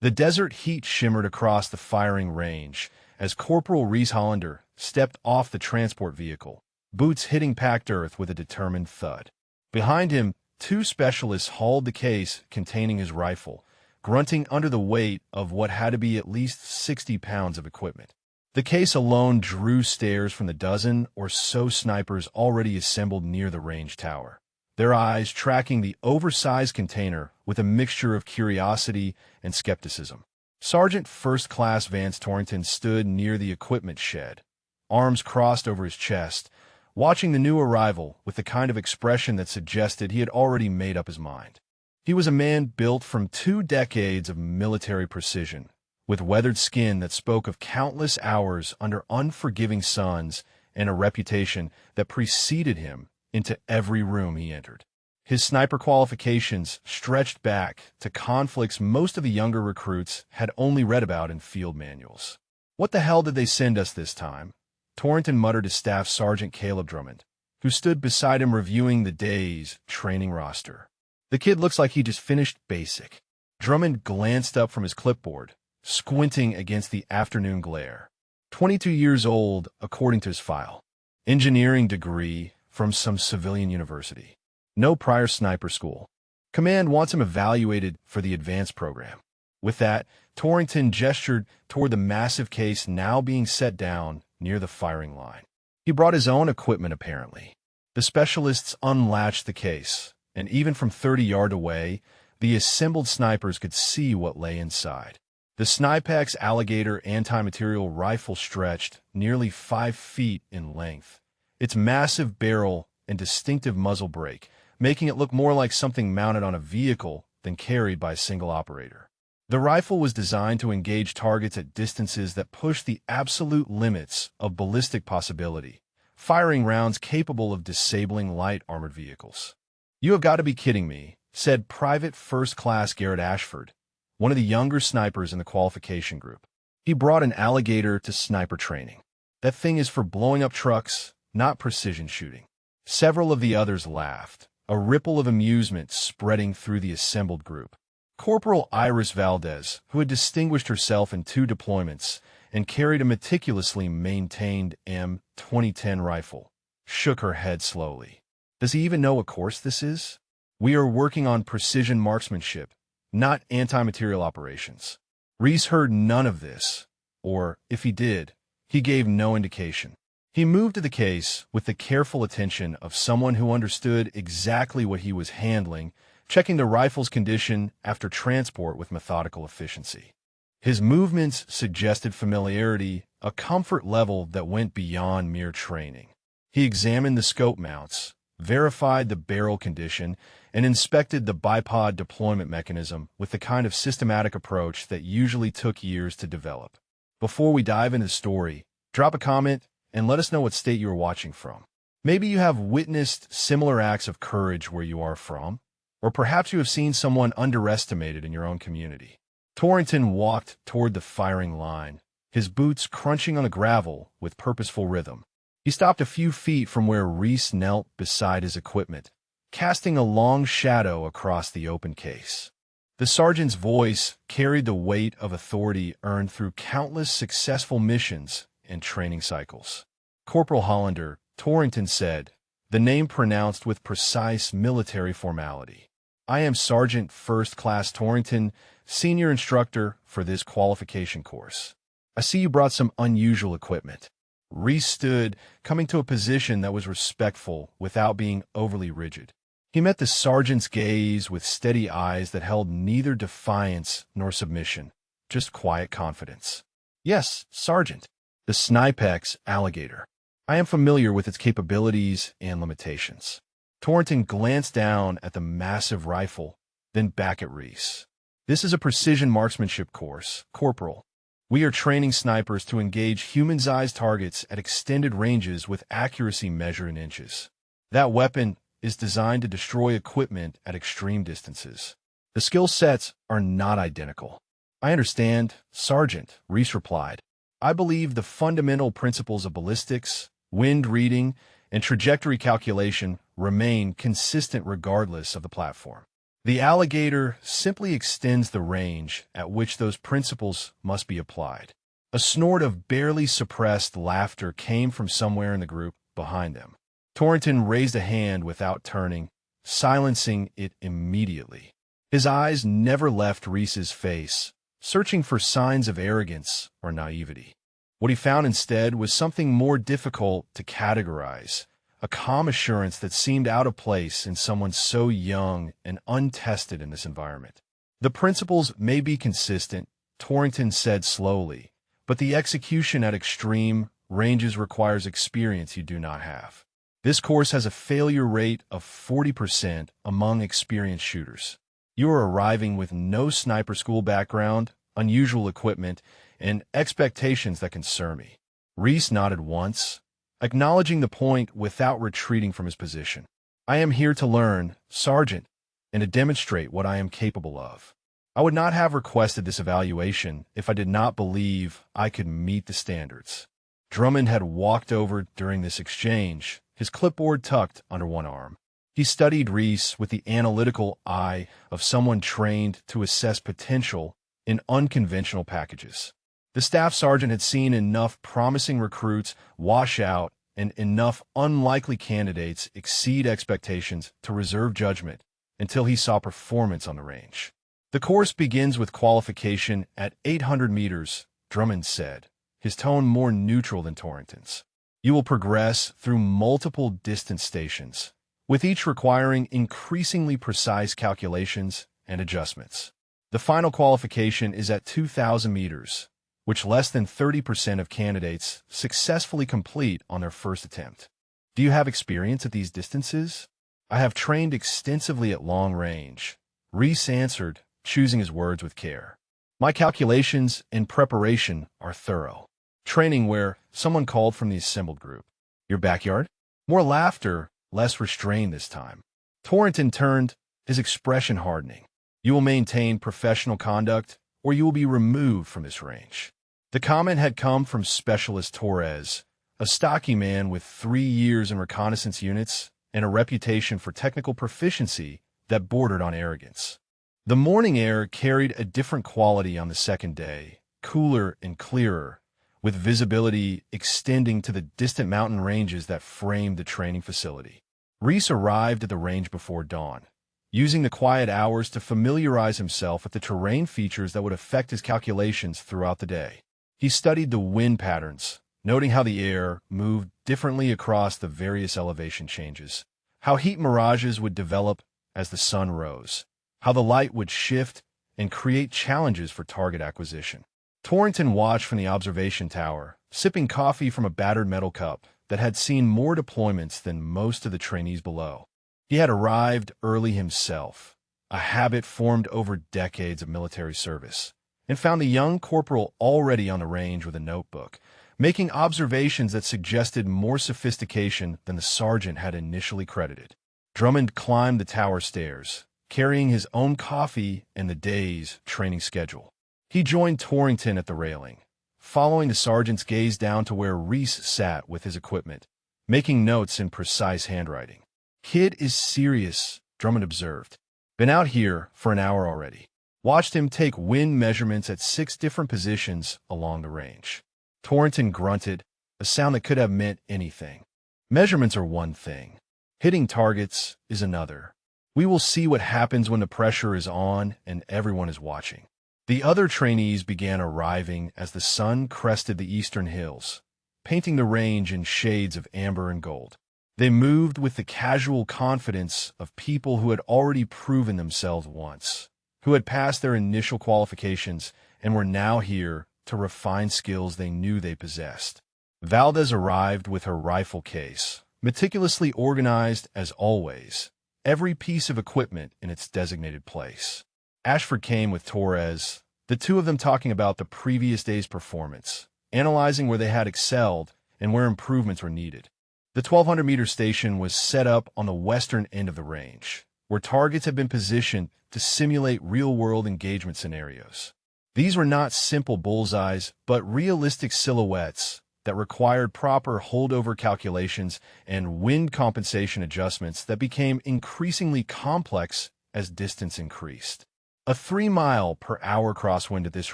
The desert heat shimmered across the firing range as Corporal Reese Hollander stepped off the transport vehicle, boots hitting packed earth with a determined thud. Behind him, two specialists hauled the case containing his rifle, grunting under the weight of what had to be at least 60 pounds of equipment. The case alone drew stares from the dozen or so snipers already assembled near the range tower, their eyes tracking the oversized container with a mixture of curiosity and skepticism. Sergeant First Class Vance Torrington stood near the equipment shed, arms crossed over his chest, watching the new arrival with the kind of expression that suggested he had already made up his mind. He was a man built from 2 decades of military precision, with weathered skin that spoke of countless hours under unforgiving suns and a reputation that preceded him into every room he entered. His sniper qualifications stretched back to conflicts most of the younger recruits had only read about in field manuals. "What the hell did they send us this time?" Torrington muttered to Staff Sergeant Caleb Drummond, who stood beside him reviewing the day's training roster. "The kid looks like he just finished basic." Drummond glanced up from his clipboard, squinting against the afternoon glare. 22 years old, according to his file. Engineering degree from some civilian university. No prior sniper school. Command wants him evaluated for the advanced program. With that, Torrington gestured toward the massive case now being set down near the firing line. He brought his own equipment, apparently. The specialists unlatched the case, and even from 30 yards away, the assembled snipers could see what lay inside. The Snipex Alligator anti-material rifle stretched nearly 5 feet in length, its massive barrel and distinctive muzzle brake making it look more like something mounted on a vehicle than carried by a single operator. The rifle was designed to engage targets at distances that pushed the absolute limits of ballistic possibility, firing rounds capable of disabling light armored vehicles. "You have got to be kidding me," said Private First Class Garrett Ashford, one of the younger snipers in the qualification group. He brought an Alligator to sniper training. "That thing is for blowing up trucks, not precision shooting." Several of the others laughed, a ripple of amusement spreading through the assembled group. Corporal Iris Valdez, who had distinguished herself in 2 deployments and carried a meticulously maintained M2010 rifle, shook her head slowly. "Does he even know what course this is? We are working on precision marksmanship, not anti-material operations." Reese heard none of this, or, if he did, he gave no indication. He moved to the case with the careful attention of someone who understood exactly what he was handling, checking the rifle's condition after transport with methodical efficiency. His movements suggested familiarity, a comfort level that went beyond mere training. He examined the scope mounts, verified the barrel condition, and inspected the bipod deployment mechanism with the kind of systematic approach that usually took years to develop. Before we dive into the story, drop a comment and let us know what state you are watching from. Maybe you have witnessed similar acts of courage where you are from, or perhaps you have seen someone underestimated in your own community. Torrington walked toward the firing line, his boots crunching on the gravel with purposeful rhythm. He stopped a few feet from where Reese knelt beside his equipment, casting a long shadow across the open case. The sergeant's voice carried the weight of authority earned through countless successful missions and training cycles. "Corporal Hollander," Torrington said, the name pronounced with precise military formality. "I am Sergeant First Class Torrington, senior instructor for this qualification course. I see you brought some unusual equipment." Reese stood, coming to a position that was respectful without being overly rigid. He met the sergeant's gaze with steady eyes that held neither defiance nor submission, just quiet confidence. "Yes, Sergeant. The Snipex Alligator. I am familiar with its capabilities and limitations." Torrington glanced down at the massive rifle, then back at Reese. "This is a precision marksmanship course, Corporal. We are training snipers to engage human-sized targets at extended ranges with accuracy measured in inches. That weapon is designed to destroy equipment at extreme distances. The skill sets are not identical." "I understand, Sergeant," Reese replied. "I believe the fundamental principles of ballistics, wind reading, and trajectory calculation remain consistent regardless of the platform. The alligator simply extends the range at which those principles must be applied. A snort of barely suppressed laughter came from somewhere in the group behind them. Torrington raised a hand without turning, silencing it immediately. His eyes never left Reese's face, searching for signs of arrogance or naivety. What he found instead was something more difficult to categorize, a calm assurance that seemed out of place in someone so young and untested in this environment. The principles may be consistent, Torrington said slowly, but the execution at extreme ranges requires experience you do not have. This course has a failure rate of 40% among experienced shooters. You are arriving with no sniper school background, unusual equipment, and expectations that concern me. Reese nodded once, acknowledging the point without retreating from his position. I am here to learn, Sergeant, and to demonstrate what I am capable of. I would not have requested this evaluation if I did not believe I could meet the standards. Drummond had walked over during this exchange, his clipboard tucked under one arm. He studied Reese with the analytical eye of someone trained to assess potential in unconventional packages. The staff sergeant had seen enough promising recruits wash out and enough unlikely candidates exceed expectations to reserve judgment until he saw performance on the range. The course begins with qualification at 800 meters, Drummond said, his tone more neutral than Torrington's. You will progress through multiple distance stations, with each requiring increasingly precise calculations and adjustments. The final qualification is at 2,000 meters, which less than 30% of candidates successfully complete on their first attempt. Do you have experience at these distances? I have trained extensively at long range, Reese answered, choosing his words with care. My calculations and preparation are thorough. Training where someone called from the assembled group. Your backyard? More laughter, less restrained this time. Torrington turned, his expression hardening. You will maintain professional conduct, or you will be removed from this range. The comment had come from Specialist Torres, a stocky man with 3 years in reconnaissance units and a reputation for technical proficiency that bordered on arrogance. The morning air carried a different quality on the second day, cooler and clearer, with visibility extending to the distant mountain ranges that framed the training facility. Reese arrived at the range before dawn, using the quiet hours to familiarize himself with the terrain features that would affect his calculations throughout the day. He studied the wind patterns, noting how the air moved differently across the various elevation changes, how heat mirages would develop as the sun rose, how the light would shift and create challenges for target acquisition. Torrington watched from the observation tower, sipping coffee from a battered metal cup that had seen more deployments than most of the trainees below. He had arrived early himself, a habit formed over decades of military service, and found the young corporal already on the range with a notebook, making observations that suggested more sophistication than the sergeant had initially credited. Drummond climbed the tower stairs, carrying his own coffee and the day's training schedule. He joined Torrington at the railing, following the sergeant's gaze down to where Reese sat with his equipment, making notes in precise handwriting. Kid is serious, Drummond observed. Been out here for an hour already. Watched him take wind measurements at 6 different positions along the range. Torrington grunted, a sound that could have meant anything. Measurements are one thing. Hitting targets is another. We will see what happens when the pressure is on and everyone is watching. The other trainees began arriving as the sun crested the eastern hills, painting the range in shades of amber and gold. They moved with the casual confidence of people who had already proven themselves once, who had passed their initial qualifications and were now here to refine skills they knew they possessed. Valdez arrived with her rifle case, meticulously organized as always, every piece of equipment in its designated place. Ashford came with Torres, the two of them talking about the previous day's performance, analyzing where they had excelled and where improvements were needed. The 1,200-meter station was set up on the western end of the range, where targets had been positioned to simulate real-world engagement scenarios. These were not simple bullseyes, but realistic silhouettes that required proper holdover calculations and wind compensation adjustments that became increasingly complex as distance increased. A 3-mile-per-hour crosswind at this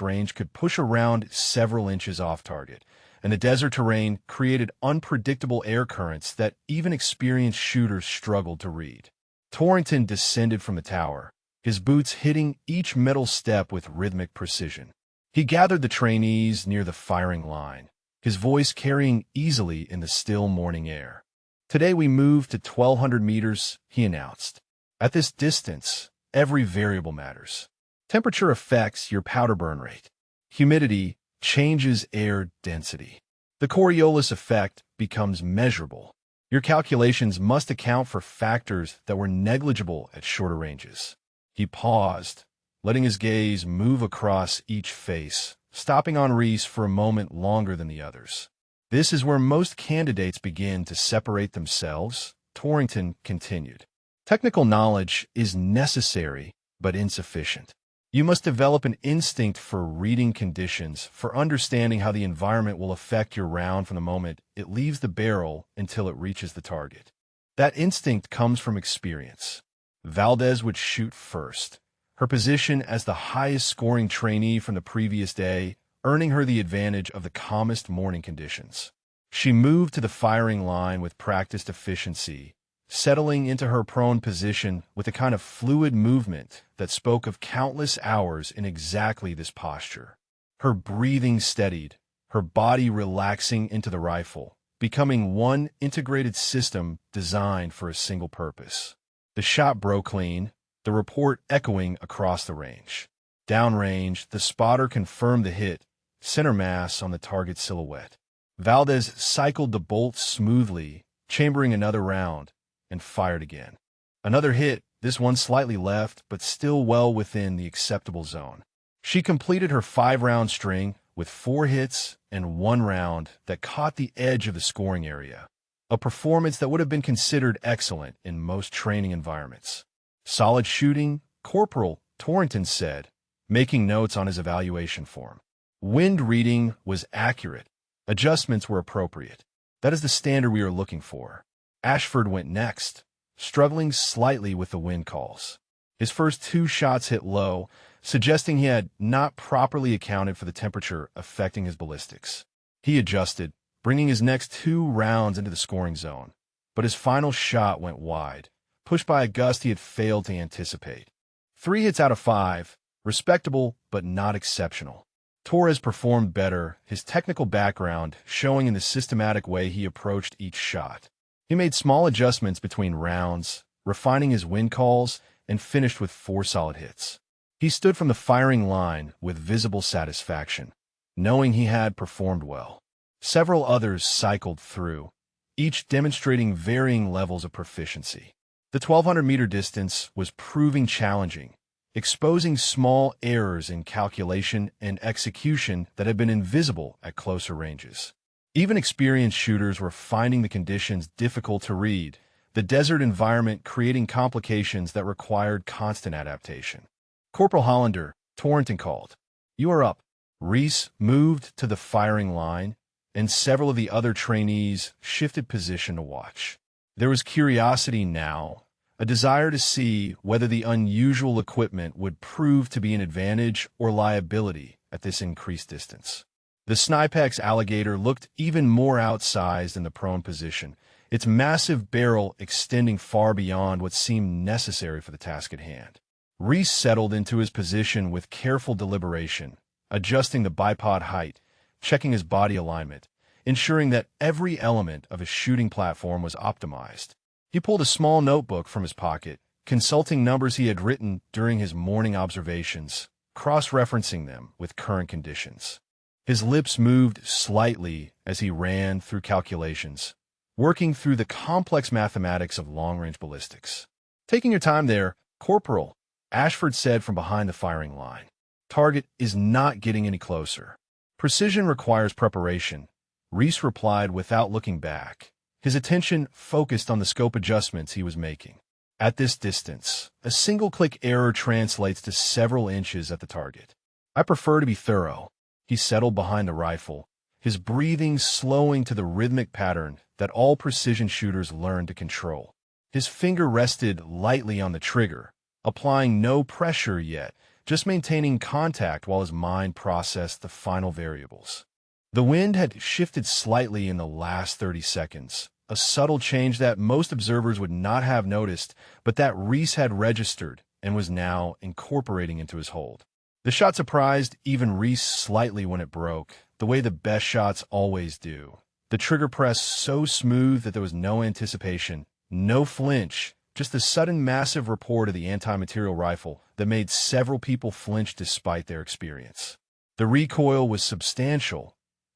range could push around several inches off target, and the desert terrain created unpredictable air currents that even experienced shooters struggled to read. Torrington descended from the tower, his boots hitting each metal step with rhythmic precision. He gathered the trainees near the firing line, his voice carrying easily in the still morning air. "Today we moved to 1,200 meters," he announced. "At this distance, every variable matters. Temperature affects your powder burn rate. Humidity changes air density. The Coriolis effect becomes measurable. Your calculations must account for factors that were negligible at shorter ranges." He paused, letting his gaze move across each face, stopping on Reese for a moment longer than the others. "This is where most candidates begin to separate themselves," Torrington continued. "Technical knowledge is necessary but insufficient. You must develop an instinct for reading conditions, for understanding how the environment will affect your round from the moment it leaves the barrel until it reaches the target. That instinct comes from experience." Valdez would shoot first, her position as the highest-scoring trainee from the previous day, earning her the advantage of the calmest morning conditions. She moved to the firing line with practiced efficiency, settling into her prone position with a kind of fluid movement that spoke of countless hours in exactly this posture. Her breathing steadied, her body relaxing into the rifle, becoming one integrated system designed for a single purpose. The shot broke clean, the report echoing across the range. Downrange, the spotter confirmed the hit, center mass on the target silhouette. Valdez cycled the bolt smoothly, chambering another round, and fired again. Another hit, this one slightly left, but still well within the acceptable zone. She completed her 5-round string with 4 hits and 1 round that caught the edge of the scoring area, a performance that would have been considered excellent in most training environments. "Solid shooting," Corporal Torrington said, making notes on his evaluation form. "Wind reading was accurate. Adjustments were appropriate. That is the standard we are looking for." Ashford went next, struggling slightly with the wind calls. His first 2 shots hit low, suggesting he had not properly accounted for the temperature affecting his ballistics. He adjusted, bringing his next 2 rounds into the scoring zone, but his final shot went wide, pushed by a gust he had failed to anticipate. 3 hits out of 5, respectable but not exceptional. Torres performed better, his technical background showing in the systematic way he approached each shot. He made small adjustments between rounds, refining his wind calls, and finished with 4 solid hits. He stood from the firing line with visible satisfaction, knowing he had performed well. Several others cycled through, each demonstrating varying levels of proficiency. The 1,200-meter distance was proving challenging, exposing small errors in calculation and execution that had been invisible at closer ranges. Even experienced shooters were finding the conditions difficult to read, the desert environment creating complications that required constant adaptation. "Corporal Hollander," Torrington called. "You are up." Reese moved to the firing line, and several of the other trainees shifted position to watch. There was curiosity now, a desire to see whether the unusual equipment would prove to be an advantage or liability at this increased distance. The Snipex Alligator looked even more outsized in the prone position, its massive barrel extending far beyond what seemed necessary for the task at hand. Reese settled into his position with careful deliberation, adjusting the bipod height, checking his body alignment, ensuring that every element of his shooting platform was optimized. He pulled a small notebook from his pocket, consulting numbers he had written during his morning observations, cross-referencing them with current conditions. His lips moved slightly as he ran through calculations, working through the complex mathematics of long-range ballistics. "Taking your time there, Corporal," Ashford said from behind the firing line. "Target is not getting any closer." "Precision requires preparation," Reese replied without looking back, his attention focused on the scope adjustments he was making. At this distance, a single-click error translates to several inches at the target. "I prefer to be thorough." He settled behind the rifle, his breathing slowing to the rhythmic pattern that all precision shooters learn to control. His finger rested lightly on the trigger, applying no pressure yet, just maintaining contact while his mind processed the final variables. The wind had shifted slightly in the last 30 seconds, a subtle change that most observers would not have noticed, but that Reese had registered and was now incorporating into his hold. The shot surprised even Reese slightly when it broke, the way the best shots always do. The trigger press so smooth that there was no anticipation, no flinch, just the sudden massive report of the anti-material rifle that made several people flinch despite their experience. The recoil was substantial,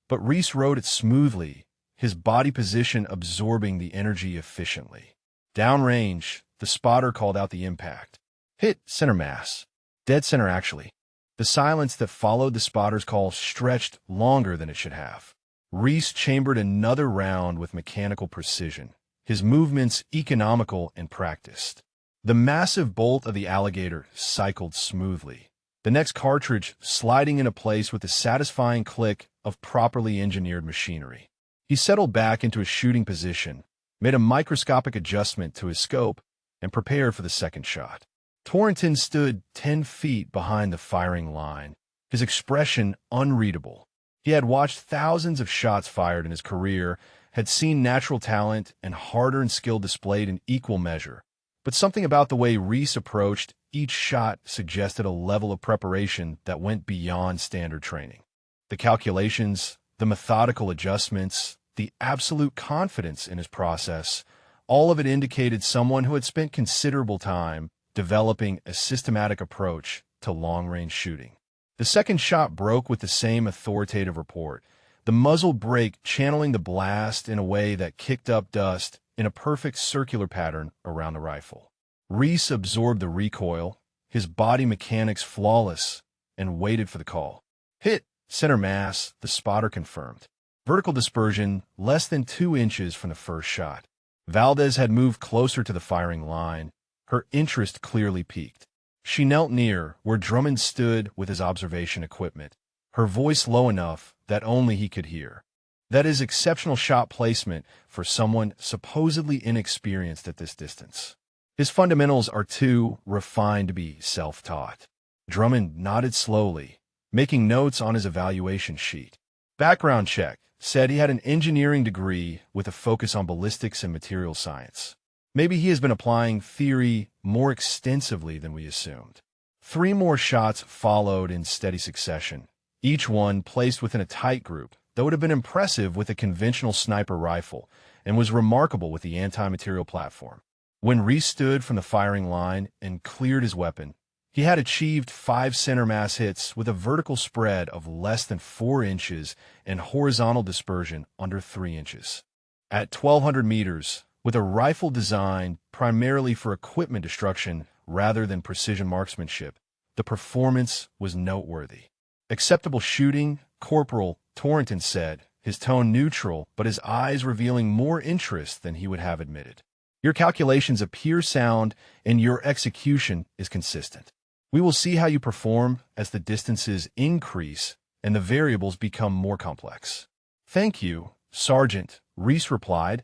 but Reese rode it smoothly, his body position absorbing the energy efficiently. Downrange, the spotter called out the impact. Hit center mass. Dead center, actually. The silence that followed the spotter's call stretched longer than it should have. Reese chambered another round with mechanical precision, his movements economical and practiced. The massive bolt of the Alligator cycled smoothly, the next cartridge sliding into place with the satisfying click of properly engineered machinery. He settled back into his shooting position, made a microscopic adjustment to his scope, and prepared for the second shot. Torrington stood 10 feet behind the firing line, his expression unreadable. He had watched thousands of shots fired in his career, had seen natural talent and hard-earned skill displayed in equal measure, but something about the way Reese approached each shot suggested a level of preparation that went beyond standard training. The calculations, the methodical adjustments, the absolute confidence in his process, all of it indicated someone who had spent considerable time developing a systematic approach to long-range shooting. The second shot broke with the same authoritative report, the muzzle brake channeling the blast in a way that kicked up dust in a perfect circular pattern around the rifle. Reese absorbed the recoil, his body mechanics flawless, and waited for the call. Hit center mass, the spotter confirmed. Vertical dispersion less than 2 inches from the first shot. Valdez had moved closer to the firing line, her interest clearly piqued. She knelt near where Drummond stood with his observation equipment, her voice low enough that only he could hear. That is exceptional shot placement for someone supposedly inexperienced at this distance. His fundamentals are too refined to be self-taught. Drummond nodded slowly, making notes on his evaluation sheet. Background check said he had an engineering degree with a focus on ballistics and material science. Maybe he has been applying theory more extensively than we assumed. 3 more shots followed in steady succession, each one placed within a tight group that would have been impressive with a conventional sniper rifle and was remarkable with the anti-material platform. When Reese stood from the firing line and cleared his weapon, he had achieved 5 center mass hits with a vertical spread of less than 4 inches and horizontal dispersion under 3 inches. At 1,200 meters, with a rifle designed primarily for equipment destruction rather than precision marksmanship, the performance was noteworthy. Acceptable shooting, Corporal Torrington said, his tone neutral but his eyes revealing more interest than he would have admitted. Your calculations appear sound and your execution is consistent. We will see how you perform as the distances increase and the variables become more complex. Thank you, Sergeant, Reese replied,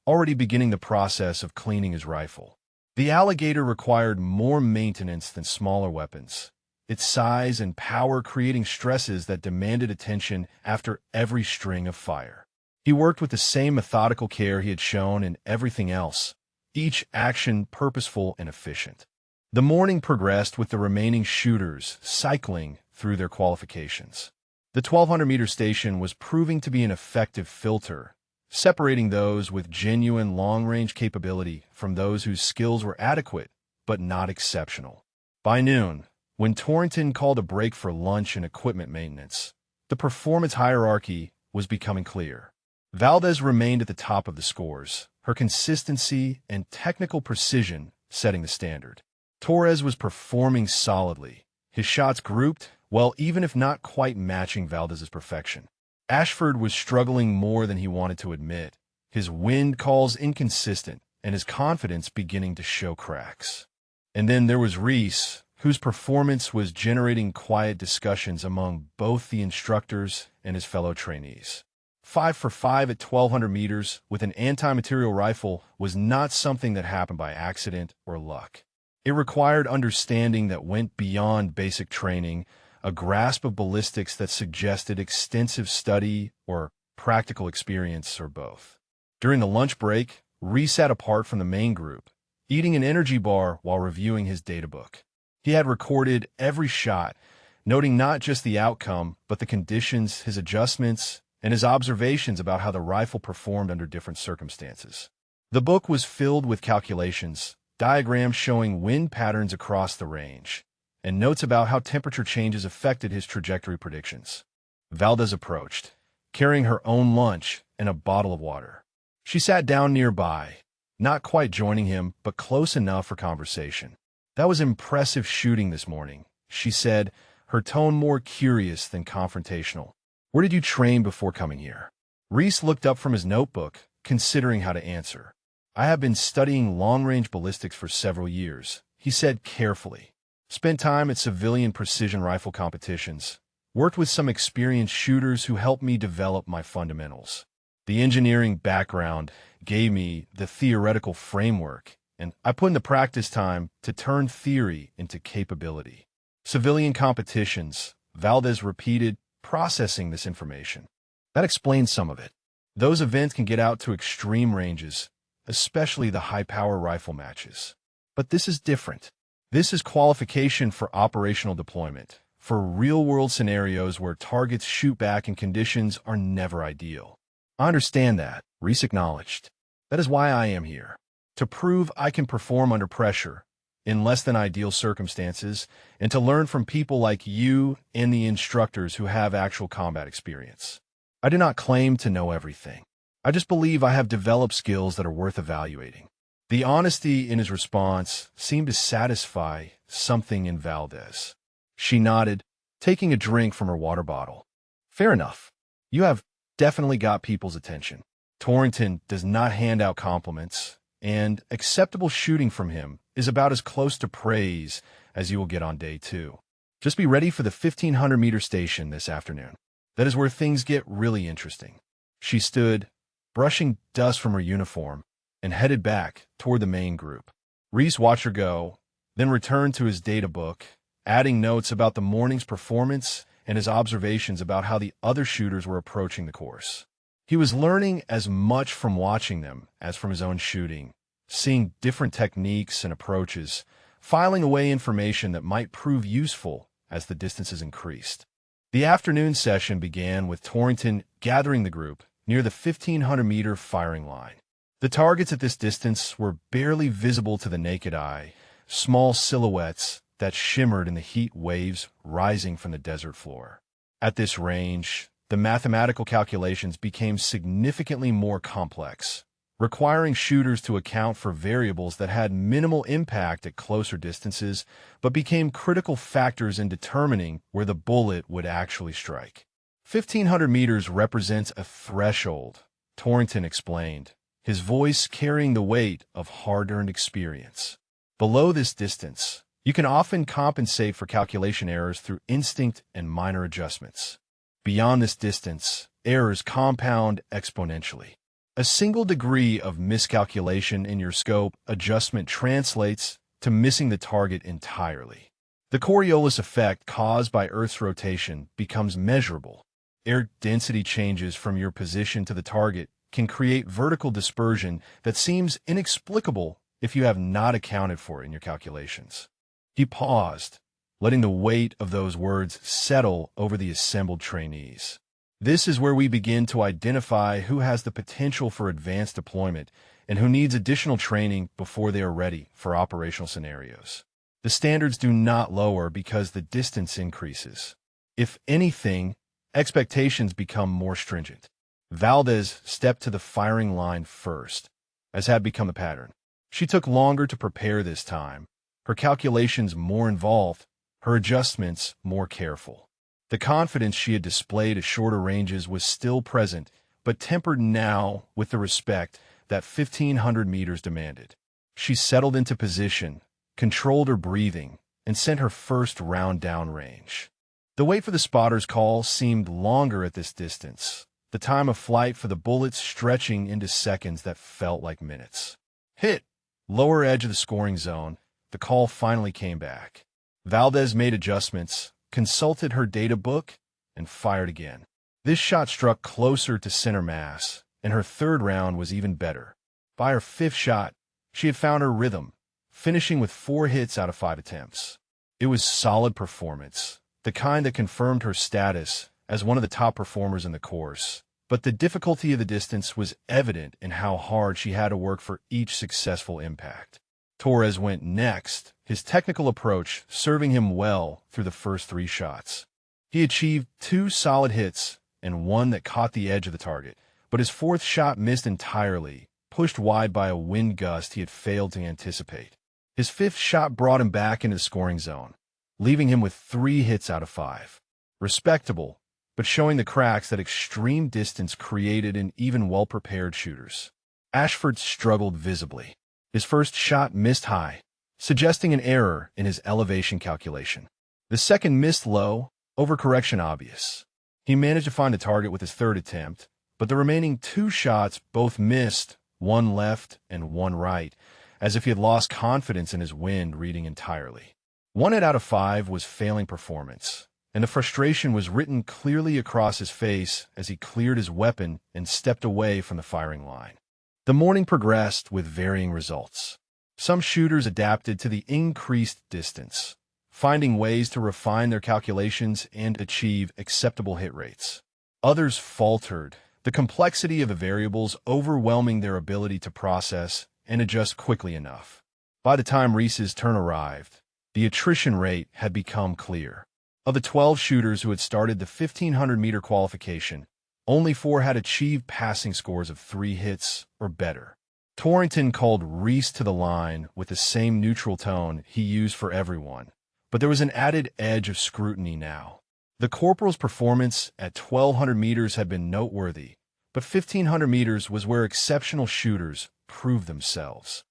already beginning the process of cleaning his rifle. The Alligator required more maintenance than smaller weapons, its size and power creating stresses that demanded attention after every string of fire. He worked with the same methodical care he had shown in everything else, each action purposeful and efficient. The morning progressed with the remaining shooters cycling through their qualifications. The 1,200-meter station was proving to be an effective filter, separating those with genuine long-range capability from those whose skills were adequate but not exceptional. By noon, when Torrington called a break for lunch and equipment maintenance, the performance hierarchy was becoming clear. Valdez remained at the top of the scores, her consistency and technical precision setting the standard. Torres was performing solidly, his shots grouped, well, even if not quite matching Valdez's perfection. Ashford was struggling more than he wanted to admit, his wind calls inconsistent and his confidence beginning to show cracks. And then there was Reese, whose performance was generating quiet discussions among both the instructors and his fellow trainees. 5 for 5 at 1,200 meters with an anti-material rifle was not something that happened by accident or luck. It required understanding that went beyond basic training, a grasp of ballistics that suggested extensive study or practical experience or both. During the lunch break, Reese sat apart from the main group, eating an energy bar while reviewing his databook. He had recorded every shot, noting not just the outcome, but the conditions, his adjustments, and his observations about how the rifle performed under different circumstances. The book was filled with calculations, diagrams showing wind patterns across the range, and notes about how temperature changes affected his trajectory predictions. Valdez approached, carrying her own lunch and a bottle of water. She sat down nearby, not quite joining him, but close enough for conversation. "That was impressive shooting this morning," she said, her tone more curious than confrontational. "Where did you train before coming here?" Reese looked up from his notebook, considering how to answer. "I have been studying long-range ballistics for several years," he said carefully. "Spent time at civilian precision rifle competitions. Worked with some experienced shooters who helped me develop my fundamentals. The engineering background gave me the theoretical framework, and I put in the practice time to turn theory into capability." "Civilian competitions," Valdez repeated, processing this information. "That explains some of it. Those events can get out to extreme ranges, especially the high-power rifle matches. But this is different. This is qualification for operational deployment, for real-world scenarios where targets shoot back and conditions are never ideal." "I understand that," Reese acknowledged. "That is why I am here, to prove I can perform under pressure, in less than ideal circumstances, and to learn from people like you and the instructors who have actual combat experience. I do not claim to know everything. I just believe I have developed skills that are worth evaluating." The honesty in his response seemed to satisfy something in Valdez. She nodded, taking a drink from her water bottle. "Fair enough. You have definitely got people's attention. Torrington does not hand out compliments, and acceptable shooting from him is about as close to praise as you will get on day 2. Just be ready for the 1,500-meter station this afternoon. That is where things get really interesting." She stood, brushing dust from her uniform, and headed back toward the main group. Reese watched her go, then returned to his data book, adding notes about the morning's performance and his observations about how the other shooters were approaching the course. He was learning as much from watching them as from his own shooting, seeing different techniques and approaches, filing away information that might prove useful as the distances increased. The afternoon session began with Torrington gathering the group near the 1,500-meter firing line. The targets at this distance were barely visible to the naked eye, small silhouettes that shimmered in the heat waves rising from the desert floor. At this range, the mathematical calculations became significantly more complex, requiring shooters to account for variables that had minimal impact at closer distances, but became critical factors in determining where the bullet would actually strike. 1,500 meters represents a threshold, Torrington explained, his voice carrying the weight of hard-earned experience. Below this distance, you can often compensate for calculation errors through instinct and minor adjustments. Beyond this distance, errors compound exponentially. A single degree of miscalculation in your scope adjustment translates to missing the target entirely. The Coriolis effect caused by Earth's rotation becomes measurable. Air density changes from your position to the target can create vertical dispersion that seems inexplicable if you have not accounted for it in your calculations. He paused, letting the weight of those words settle over the assembled trainees. This is where we begin to identify who has the potential for advanced deployment and who needs additional training before they are ready for operational scenarios. The standards do not lower because the distance increases. If anything, expectations become more stringent. Valdez stepped to the firing line first, as had become the pattern. She took longer to prepare this time, her calculations more involved, her adjustments more careful. The confidence she had displayed at shorter ranges was still present, but tempered now with the respect that 1,500 meters demanded. She settled into position, controlled her breathing, and sent her first round downrange. The wait for the spotter's call seemed longer at this distance, the time of flight for the bullets stretching into seconds that felt like minutes. Hit! Lower edge of the scoring zone, the call finally came back. Valdez made adjustments, consulted her data book, and fired again. This shot struck closer to center mass, and her third round was even better. By her fifth shot, she had found her rhythm, finishing with 4 hits out of 5 attempts. It was solid performance, the kind that confirmed her status as one of the top performers in the course. But the difficulty of the distance was evident in how hard she had to work for each successful impact. Torres went next, his technical approach serving him well through the first 3 shots. He achieved 2 solid hits and one that caught the edge of the target, but his 4th shot missed entirely, pushed wide by a wind gust he had failed to anticipate. His 5th shot brought him back into the scoring zone, leaving him with 3 hits out of 5. Respectable, but showing the cracks that extreme distance created in even well-prepared shooters. Ashford struggled visibly. His first shot missed high, suggesting an error in his elevation calculation. The second missed low, overcorrection obvious. He managed to find a target with his 3rd attempt, but the remaining 2 shots both missed, one left and one right, as if he had lost confidence in his wind reading entirely. 1 hit out of 5 was failing performance, and the frustration was written clearly across his face as he cleared his weapon and stepped away from the firing line. The morning progressed with varying results. Some shooters adapted to the increased distance, finding ways to refine their calculations and achieve acceptable hit rates. Others faltered, the complexity of the variables overwhelming their ability to process and adjust quickly enough. By the time Reese's turn arrived, the attrition rate had become clear. Of the 12 shooters who had started the 1,500-meter qualification, only 4 had achieved passing scores of 3 hits or better. Torrington called Reese to the line with the same neutral tone he used for everyone, but there was an added edge of scrutiny now. The corporal's performance at 1,200 meters had been noteworthy, but 1,500 meters was where exceptional shooters proved themselves.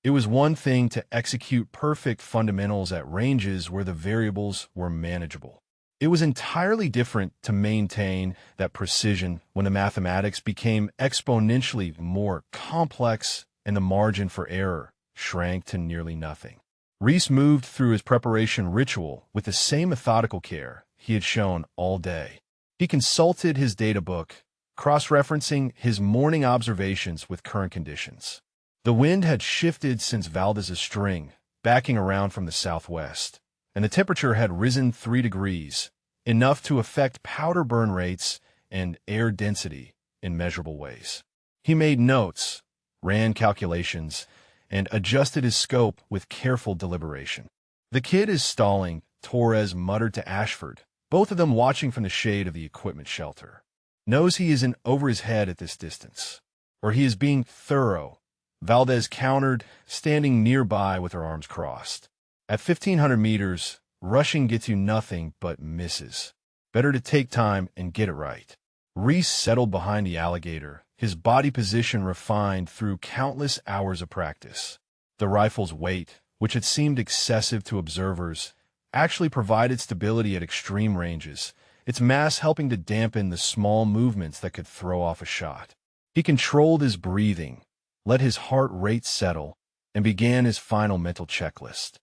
It was one thing to execute perfect fundamentals at ranges where the variables were manageable. It was entirely different to maintain that precision when the mathematics became exponentially more complex and the margin for error shrank to nearly nothing. Reese moved through his preparation ritual with the same methodical care he had shown all day. He consulted his data book, cross-referencing his morning observations with current conditions. The wind had shifted since Valdez's string, backing around from the southwest, and the temperature had risen 3 degrees, enough to affect powder burn rates and air density in measurable ways. He made notes, ran calculations, and adjusted his scope with careful deliberation. "The kid is stalling," Torres muttered to Ashford, both of them watching from the shade of the equipment shelter. "Knows he isn't over his head at this distance. Or he is being thorough," Valdez countered, standing nearby with her arms crossed. "At 1,500 meters, rushing gets you nothing but misses. Better to take time and get it right." Reese settled behind the Alligator, his body position refined through countless hours of practice. The rifle's weight, which had seemed excessive to observers, actually provided stability at extreme ranges, its mass helping to dampen the small movements that could throw off a shot. He controlled his breathing, let his heart rate settle, and began his final mental checklist.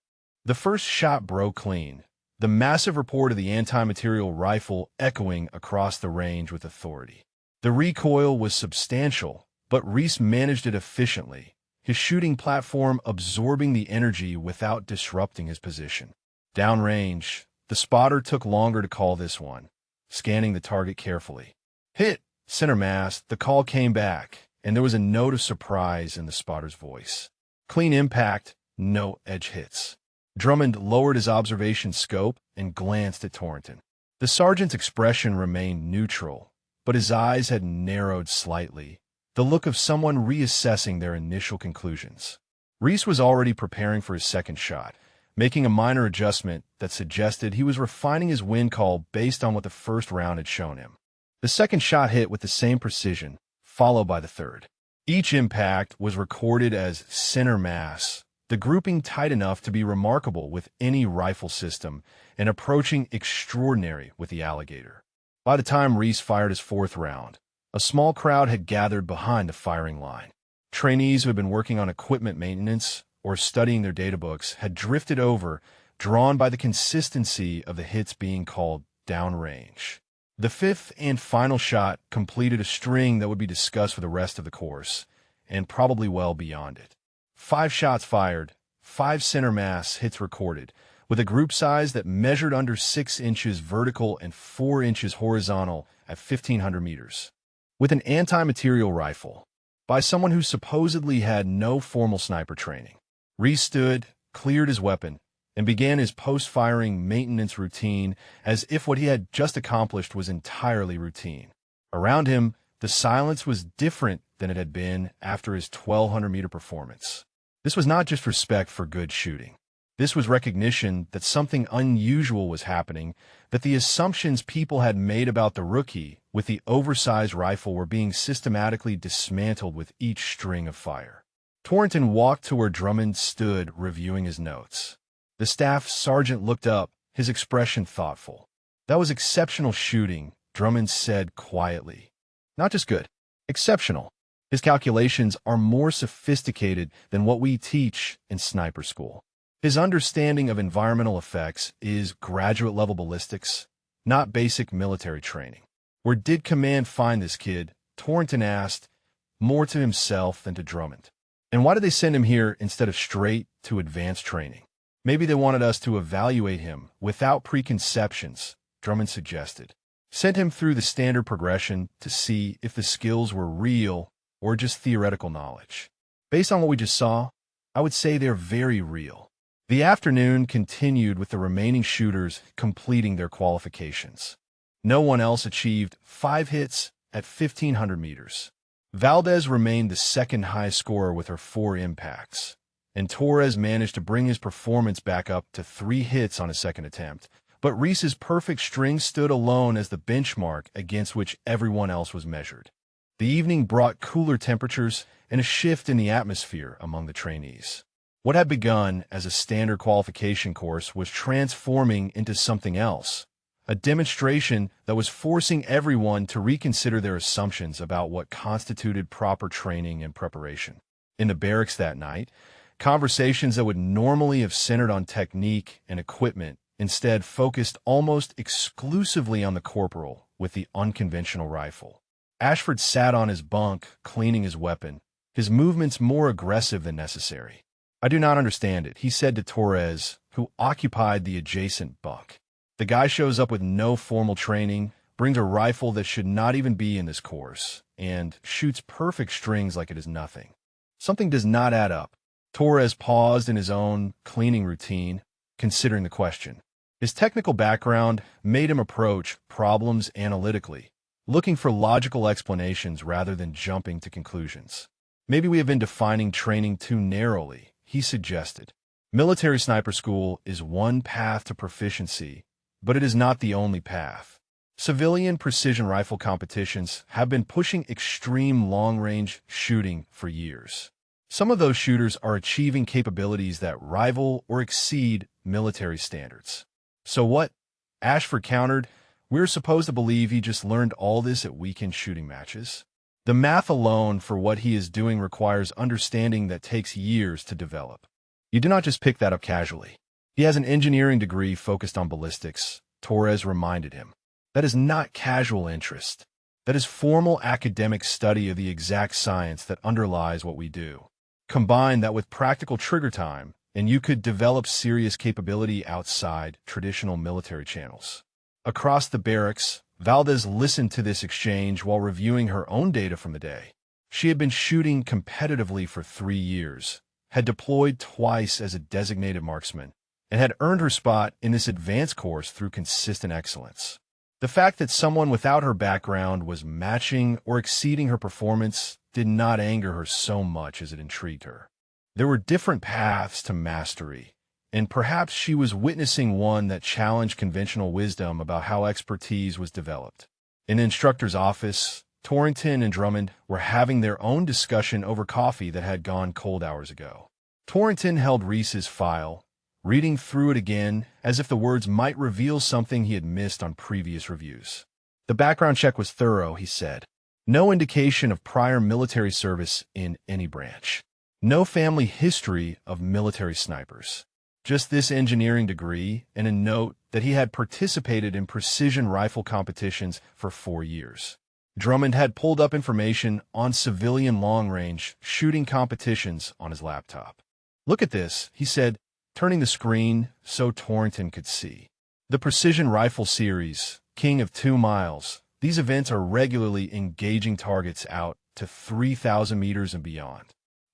The first shot broke clean, the massive report of the anti-material rifle echoing across the range with authority. The recoil was substantial, but Reese managed it efficiently, his shooting platform absorbing the energy without disrupting his position. Downrange, the spotter took longer to call this one, scanning the target carefully. "Hit, center mass," the call came back, and there was a note of surprise in the spotter's voice. "Clean impact, no edge hits." Drummond lowered his observation scope and glanced at Torrington. The sergeant's expression remained neutral, but his eyes had narrowed slightly, the look of someone reassessing their initial conclusions. Reese was already preparing for his second shot, making a minor adjustment that suggested he was refining his wind call based on what the first round had shown him. The second shot hit with the same precision, followed by the third. Each impact was recorded as center mass, the grouping tight enough to be remarkable with any rifle system and approaching extraordinary with the Alligator. By the time Reese fired his 4th round, a small crowd had gathered behind the firing line. Trainees who had been working on equipment maintenance or studying their data books, had drifted over, drawn by the consistency of the hits being called downrange. The fifth and final shot completed a string that would be discussed for the rest of the course, and probably well beyond it. 5 shots fired, 5 center mass hits recorded, with a group size that measured under 6 inches vertical and 4 inches horizontal at 1,500 meters. With an anti-material rifle, by someone who supposedly had no formal sniper training. Reese stood, cleared his weapon, and began his post-firing maintenance routine as if what he had just accomplished was entirely routine. Around him, the silence was different than it had been after his 1,200-meter performance. This was not just respect for good shooting. This was recognition that something unusual was happening, that the assumptions people had made about the rookie with the oversized rifle were being systematically dismantled with each string of fire. Torrington walked to where Drummond stood, reviewing his notes. The staff sergeant looked up, his expression thoughtful. "That was exceptional shooting," Drummond said quietly. "Not just good, exceptional. His calculations are more sophisticated than what we teach in sniper school. His understanding of environmental effects is graduate-level ballistics, not basic military training." "Where did command find this kid?" Torrington asked, more to himself than to Drummond. "And why did they send him here instead of straight to advanced training?" "Maybe they wanted us to evaluate him without preconceptions," Drummond suggested. "Sent him through the standard progression to see if the skills were real or just theoretical knowledge. Based on what we just saw, I would say they're very real." The afternoon continued with the remaining shooters completing their qualifications. No one else achieved 5 hits at 1,500 meters. Valdez remained the second highest scorer with her 4 impacts, and Torres managed to bring his performance back up to 3 hits on his second attempt. But Reese's perfect string stood alone as the benchmark against which everyone else was measured. The evening brought cooler temperatures and a shift in the atmosphere among the trainees. What had begun as a standard qualification course was transforming into something else, a demonstration that was forcing everyone to reconsider their assumptions about what constituted proper training and preparation. In the barracks that night, conversations that would normally have centered on technique and equipment instead focused almost exclusively on the corporal with the unconventional rifle. Ashford sat on his bunk, cleaning his weapon, his movements more aggressive than necessary. "I do not understand it," he said to Torres, who occupied the adjacent bunk. "The guy shows up with no formal training, brings a rifle that should not even be in this course, and shoots perfect strings like it is nothing. Something does not add up." Torres paused in his own cleaning routine, considering the question. His technical background made him approach problems analytically, looking for logical explanations rather than jumping to conclusions. "Maybe we have been defining training too narrowly," he suggested. "Military sniper school is one path to proficiency, but it is not the only path. Civilian precision rifle competitions have been pushing extreme long-range shooting for years. Some of those shooters are achieving capabilities that rival or exceed military standards." "So what?" Ashford countered. "We're supposed to believe he just learned all this at weekend shooting matches? The math alone for what he is doing requires understanding that takes years to develop. You do not just pick that up casually. He has an engineering degree focused on ballistics," Torres reminded him. "That is not casual interest. That is formal academic study of the exact science that underlies what we do. Combine that with practical trigger time, and you could develop serious capability outside traditional military channels." Across the barracks, Valdez listened to this exchange while reviewing her own data from the day. She had been shooting competitively for 3 years, had deployed twice as a designated marksman, and had earned her spot in this advanced course through consistent excellence. The fact that someone without her background was matching or exceeding her performance did not anger her so much as it intrigued her. There were different paths to mastery, and perhaps she was witnessing one that challenged conventional wisdom about how expertise was developed. In the instructor's office, Torrington and Drummond were having their own discussion over coffee that had gone cold hours ago. Torrington held Reese's file, reading through it again as if the words might reveal something he had missed on previous reviews. "The background check was thorough," he said. "No indication of prior military service in any branch. No family history of military snipers. Just this engineering degree and a note that he had participated in precision rifle competitions for 4 years. Drummond had pulled up information on civilian long-range shooting competitions on his laptop. "Look at this," he said, turning the screen so Torrington could see. "The Precision Rifle Series, King of 2 Miles. These events are regularly engaging targets out to 3,000 meters and beyond.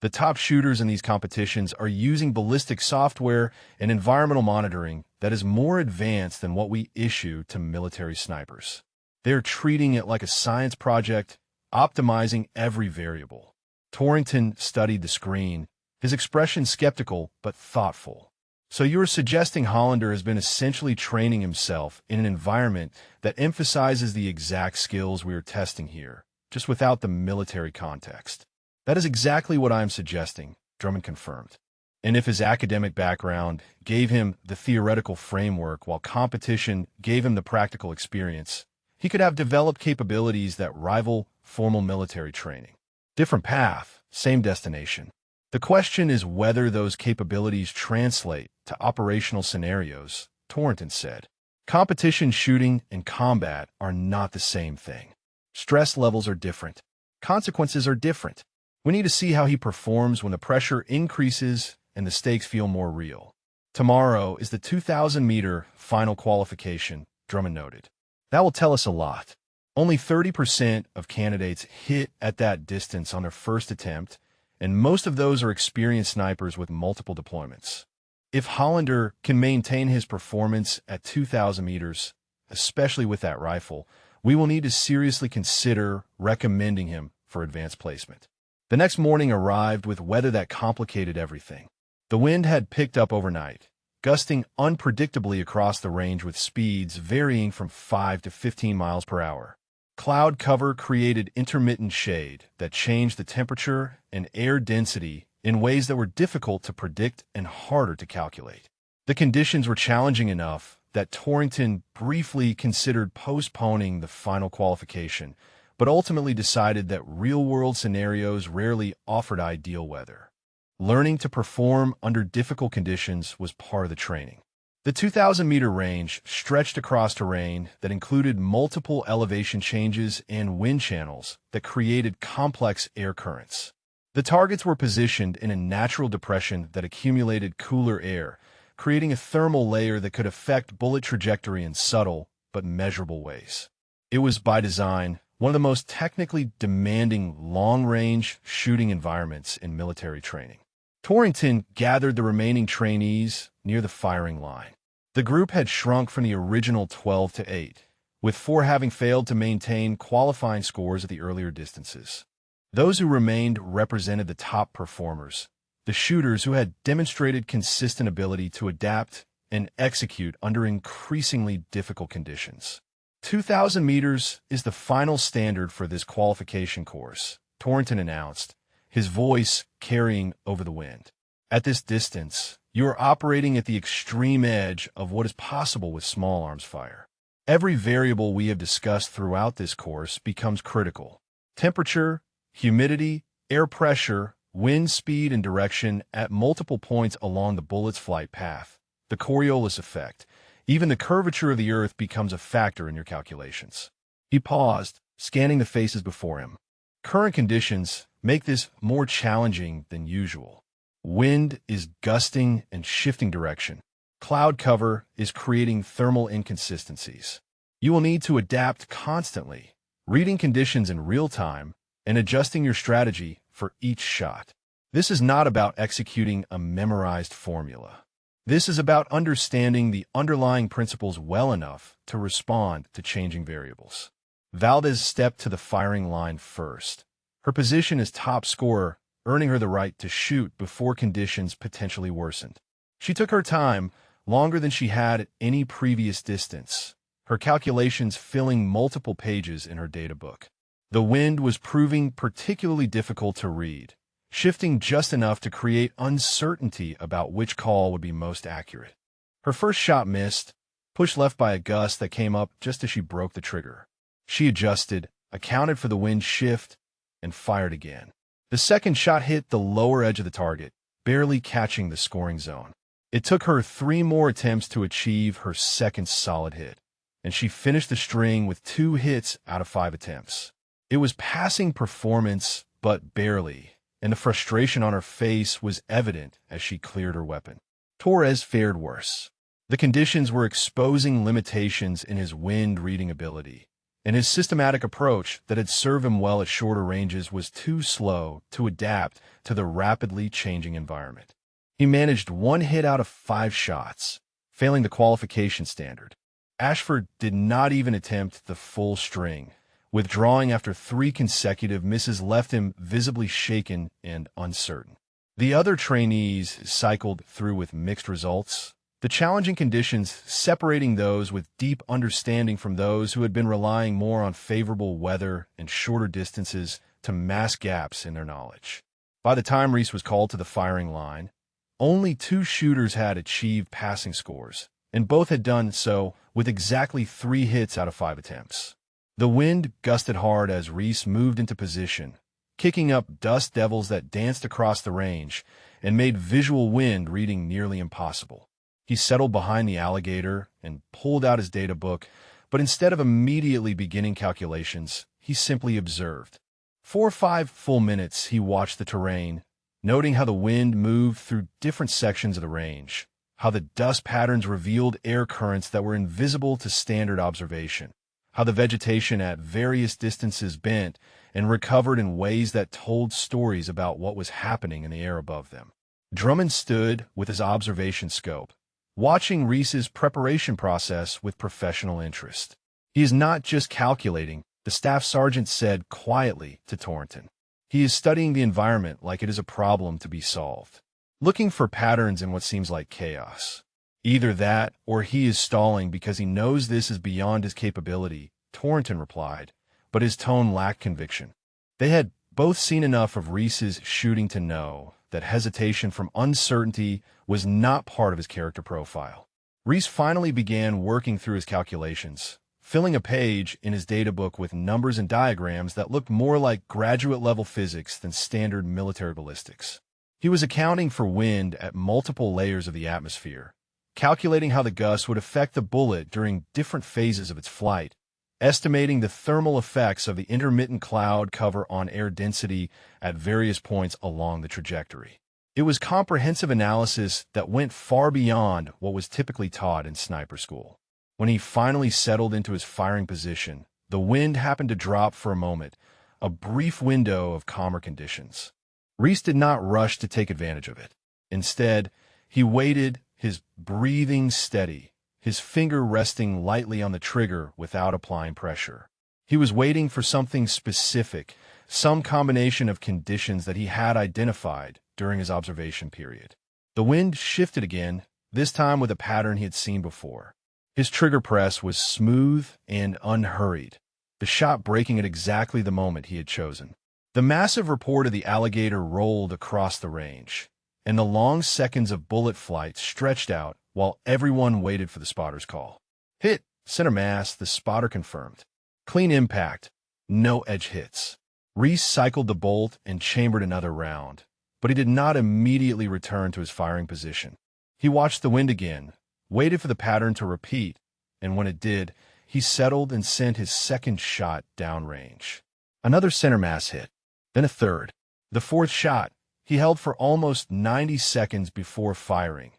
The top shooters in these competitions are using ballistic software and environmental monitoring that is more advanced than what we issue to military snipers. They're treating it like a science project, optimizing every variable." Torrington studied the screen, his expression skeptical but thoughtful. "So you're suggesting Hollander has been essentially training himself in an environment that emphasizes the exact skills we are testing here, just without the military context?" "That is exactly what I am suggesting," Drummond confirmed. "And if his academic background gave him the theoretical framework while competition gave him the practical experience, he could have developed capabilities that rival formal military training. Different path, same destination. The question is whether those capabilities translate to operational scenarios," Torrington said. "Competition shooting and combat are not the same thing. Stress levels are different. Consequences are different. We need to see how he performs when the pressure increases and the stakes feel more real." "Tomorrow is the 2,000-meter final qualification," Drummond noted. "That will tell us a lot. Only 30% of candidates hit at that distance on their first attempt, and most of those are experienced snipers with multiple deployments. If Hollander can maintain his performance at 2,000 meters, especially with that rifle, we will need to seriously consider recommending him for advanced placement." The next morning arrived with weather that complicated everything. The wind had picked up overnight, gusting unpredictably across the range with speeds varying from 5 to 15 miles per hour. Cloud cover created intermittent shade that changed the temperature and air density in ways that were difficult to predict and harder to calculate. The conditions were challenging enough that Torrington briefly considered postponing the final qualification, but ultimately decided that real-world scenarios rarely offered ideal weather. Learning to perform under difficult conditions was part of the training. The 2,000-meter range stretched across terrain that included multiple elevation changes and wind channels that created complex air currents. The targets were positioned in a natural depression that accumulated cooler air, creating a thermal layer that could affect bullet trajectory in subtle but measurable ways. It was, by design, one of the most technically demanding long-range shooting environments in military training. Torrington gathered the remaining trainees near the firing line. The group had shrunk from the original 12 to 8, with 4 having failed to maintain qualifying scores at the earlier distances. Those who remained represented the top performers, the shooters who had demonstrated consistent ability to adapt and execute under increasingly difficult conditions. 2,000 meters is the final standard for this qualification course, Torrington announced, his voice carrying over the wind. "At this distance, you are operating at the extreme edge of what is possible with small arms fire. Every variable we have discussed throughout this course becomes critical. Temperature, humidity, air pressure, wind speed and direction at multiple points along the bullet's flight path. The Coriolis effect. Even the curvature of the Earth becomes a factor in your calculations." He paused, scanning the faces before him. "Current conditions make this more challenging than usual. Wind is gusting and shifting direction. Cloud cover is creating thermal inconsistencies. You will need to adapt constantly, reading conditions in real time and adjusting your strategy for each shot. This is not about executing a memorized formula. This is about understanding the underlying principles well enough to respond to changing variables." Valdez stepped to the firing line first, her position as top scorer earning her the right to shoot before conditions potentially worsened. She took her time, longer than she had at any previous distance, her calculations filling multiple pages in her data book. The wind was proving particularly difficult to read, shifting just enough to create uncertainty about which call would be most accurate. Her first shot missed, pushed left by a gust that came up just as she broke the trigger. She adjusted, accounted for the wind shift, and fired again. The second shot hit the lower edge of the target, barely catching the scoring zone. It took her 3 more attempts to achieve her second solid hit, and she finished the string with 2 hits out of 5 attempts. It was passing performance, but barely, and the frustration on her face was evident as she cleared her weapon. Torres fared worse. The conditions were exposing limitations in his wind-reading ability, and his systematic approach that had served him well at shorter ranges was too slow to adapt to the rapidly changing environment. He managed 1 hit out of 5 shots, failing the qualification standard. Ashford did not even attempt the full string. Withdrawing after 3 consecutive misses left him visibly shaken and uncertain. The other trainees cycled through with mixed results, the challenging conditions separating those with deep understanding from those who had been relying more on favorable weather and shorter distances to mask gaps in their knowledge. By the time Reese was called to the firing line, only 2 shooters had achieved passing scores, and both had done so with exactly 3 hits out of 5 attempts. The wind gusted hard as Reese moved into position, kicking up dust devils that danced across the range and made visual wind reading nearly impossible. He settled behind the Alligator and pulled out his data book, but instead of immediately beginning calculations, he simply observed. For 5 full minutes, he watched the terrain, noting how the wind moved through different sections of the range, how the dust patterns revealed air currents that were invisible to standard observation, how the vegetation at various distances bent and recovered in ways that told stories about what was happening in the air above them. Drummond stood with his observation scope, watching Reese's preparation process with professional interest. He is not just calculating, the staff sergeant said quietly to Torrington. He is studying the environment like it is a problem to be solved, looking for patterns in what seems like chaos. Either that, or he is stalling because he knows this is beyond his capability, Torrington replied, but his tone lacked conviction. They had both seen enough of Reese's shooting to know that hesitation from uncertainty was not part of his character profile. Reese finally began working through his calculations, filling a page in his data book with numbers and diagrams that looked more like graduate-level physics than standard military ballistics. He was accounting for wind at multiple layers of the atmosphere, calculating how the gust would affect the bullet during different phases of its flight, estimating the thermal effects of the intermittent cloud cover on air density at various points along the trajectory. It was comprehensive analysis that went far beyond what was typically taught in sniper school. When he finally settled into his firing position, the wind happened to drop for a moment, a brief window of calmer conditions. Reese did not rush to take advantage of it. Instead, he waited, his breathing steady, his finger resting lightly on the trigger without applying pressure. He was waiting for something specific, some combination of conditions that he had identified during his observation period. The wind shifted again, this time with a pattern he had seen before. His trigger press was smooth and unhurried, the shot breaking at exactly the moment he had chosen. The massive report of the Alligator rolled across the range, and the long seconds of bullet flight stretched out while everyone waited for the spotter's call. Hit, center mass, the spotter confirmed. Clean impact, no edge hits. Reese cycled the bolt and chambered another round, but he did not immediately return to his firing position. He watched the wind again, waited for the pattern to repeat, and when it did, he settled and sent his second shot downrange. Another center mass hit, then a third. The fourth shot, he held for almost 90 seconds before firing,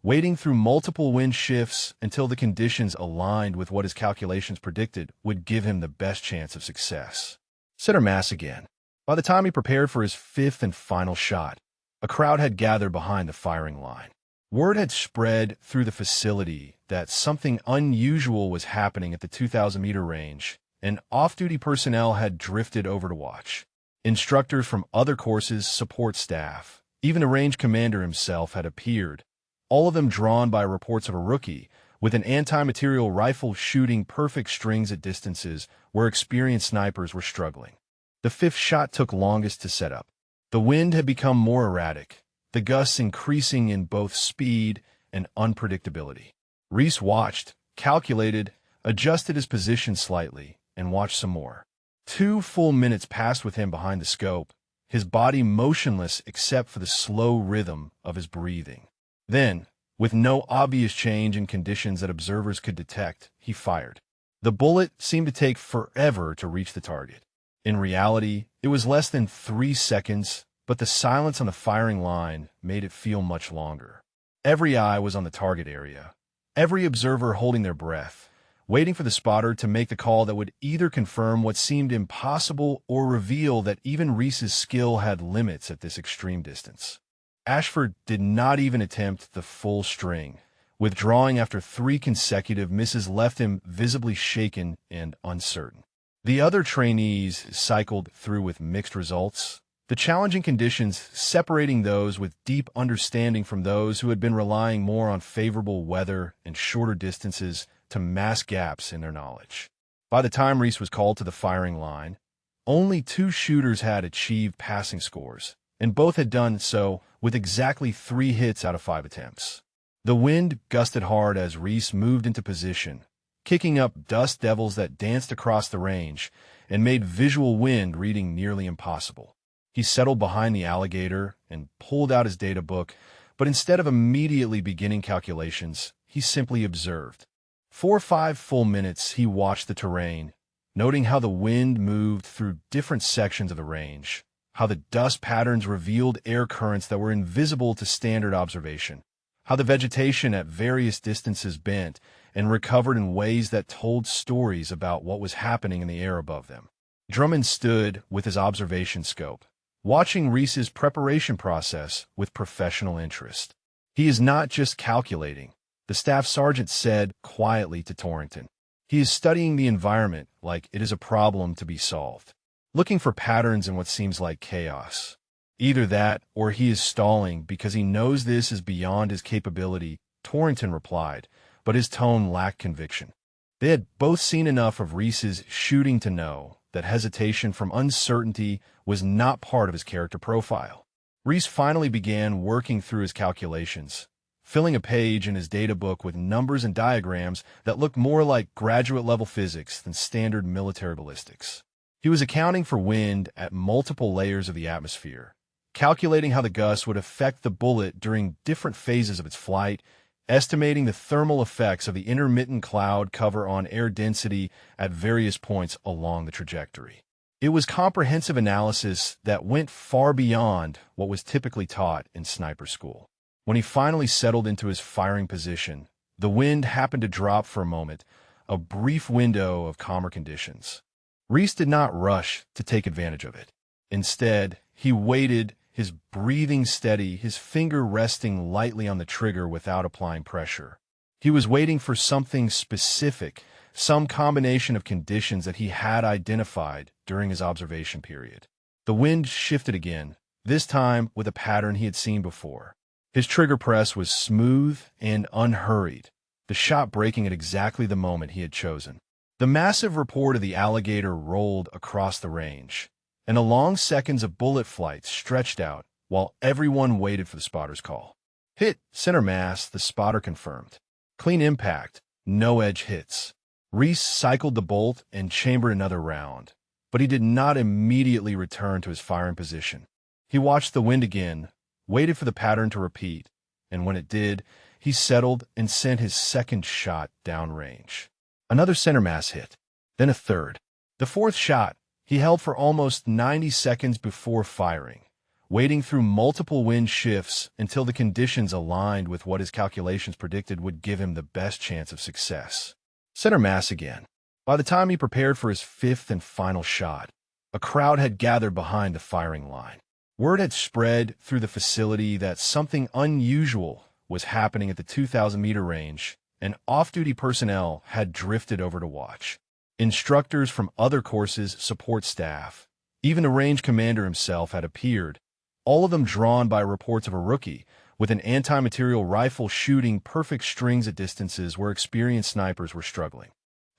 waiting through multiple wind shifts until the conditions aligned with what his calculations predicted would give him the best chance of success. Center mass again. By the time he prepared for his 5th and final shot, a crowd had gathered behind the firing line. Word had spread through the facility that something unusual was happening at the 2,000-meter range, and off-duty personnel had drifted over to watch. Instructors from other courses, support staff, even the range commander himself had appeared, all of them drawn by reports of a rookie with an anti-material rifle shooting perfect strings at distances where experienced snipers were struggling. The 5th shot took longest to set up. The wind had become more erratic, the gusts increasing in both speed and unpredictability. Reese watched, calculated, adjusted his position slightly, and watched some more. 2 full minutes passed with him behind the scope, his body motionless except for the slow rhythm of his breathing. Then, with no obvious change in conditions that observers could detect, he fired. The bullet seemed to take forever to reach the target. In reality, it was less than 3 seconds, but the silence on the firing line made it feel much longer. Every eye was on the target area, every observer holding their breath, waiting for the spotter to make the call that would either confirm what seemed impossible or reveal that even Reese's skill had limits at this extreme distance. Ashford did not even attempt the full string. Withdrawing after 3 consecutive misses left him visibly shaken and uncertain. The other trainees cycled through with mixed results, the challenging conditions separating those with deep understanding from those who had been relying more on favorable weather and shorter distances to mask gaps in their knowledge. By the time Reese was called to the firing line, only 2 shooters had achieved passing scores, and both had done so with exactly 3 hits out of 5 attempts. The wind gusted hard as Reese moved into position, kicking up dust devils that danced across the range and made visual wind reading nearly impossible. He settled behind the Alligator and pulled out his data book, but instead of immediately beginning calculations, he simply observed. For 5 full minutes, he watched the terrain, noting how the wind moved through different sections of the range, how the dust patterns revealed air currents that were invisible to standard observation, how the vegetation at various distances bent and recovered in ways that told stories about what was happening in the air above them. Drummond stood with his observation scope, watching Reese's preparation process with professional interest. He is not just calculating, the staff sergeant said quietly to Torrington. He is studying the environment like it is a problem to be solved, looking for patterns in what seems like chaos. Either that, or he is stalling because he knows this is beyond his capability, Torrington replied, but his tone lacked conviction. They had both seen enough of Reese's shooting to know that hesitation from uncertainty was not part of his character profile. Reese finally began working through his calculations, filling a page in his data book with numbers and diagrams that looked more like graduate-level physics than standard military ballistics. He was accounting for wind at multiple layers of the atmosphere, calculating how the gust would affect the bullet during different phases of its flight, estimating the thermal effects of the intermittent cloud cover on air density at various points along the trajectory. It was comprehensive analysis that went far beyond what was typically taught in sniper school. When he finally settled into his firing position, the wind happened to drop for a moment, a brief window of calmer conditions. Reese did not rush to take advantage of it. Instead, he waited, his breathing steady, his finger resting lightly on the trigger without applying pressure. He was waiting for something specific, some combination of conditions that he had identified during his observation period. The wind shifted again, this time with a pattern he had seen before. His trigger press was smooth and unhurried, the shot breaking at exactly the moment he had chosen. The massive report of the Alligator rolled across the range, and the long seconds of bullet flight stretched out while everyone waited for the spotter's call. Hit, center mass, the spotter confirmed. Clean impact, no edge hits. Reese cycled the bolt and chambered another round, but he did not immediately return to his firing position. He watched the wind again, waited for the pattern to repeat, and when it did, he settled and sent his second shot downrange. Another center mass hit, then a third. The fourth shot he held for almost 90 seconds before firing, waiting through multiple wind shifts until the conditions aligned with what his calculations predicted would give him the best chance of success. Center mass again. By the time he prepared for his fifth and final shot, a crowd had gathered behind the firing line. Word had spread through the facility that something unusual was happening at the 2,000-meter range, and off-duty personnel had drifted over to watch. Instructors from other courses, support staff, even the range commander himself had appeared, all of them drawn by reports of a rookie with an anti-material rifle shooting perfect strings at distances where experienced snipers were struggling.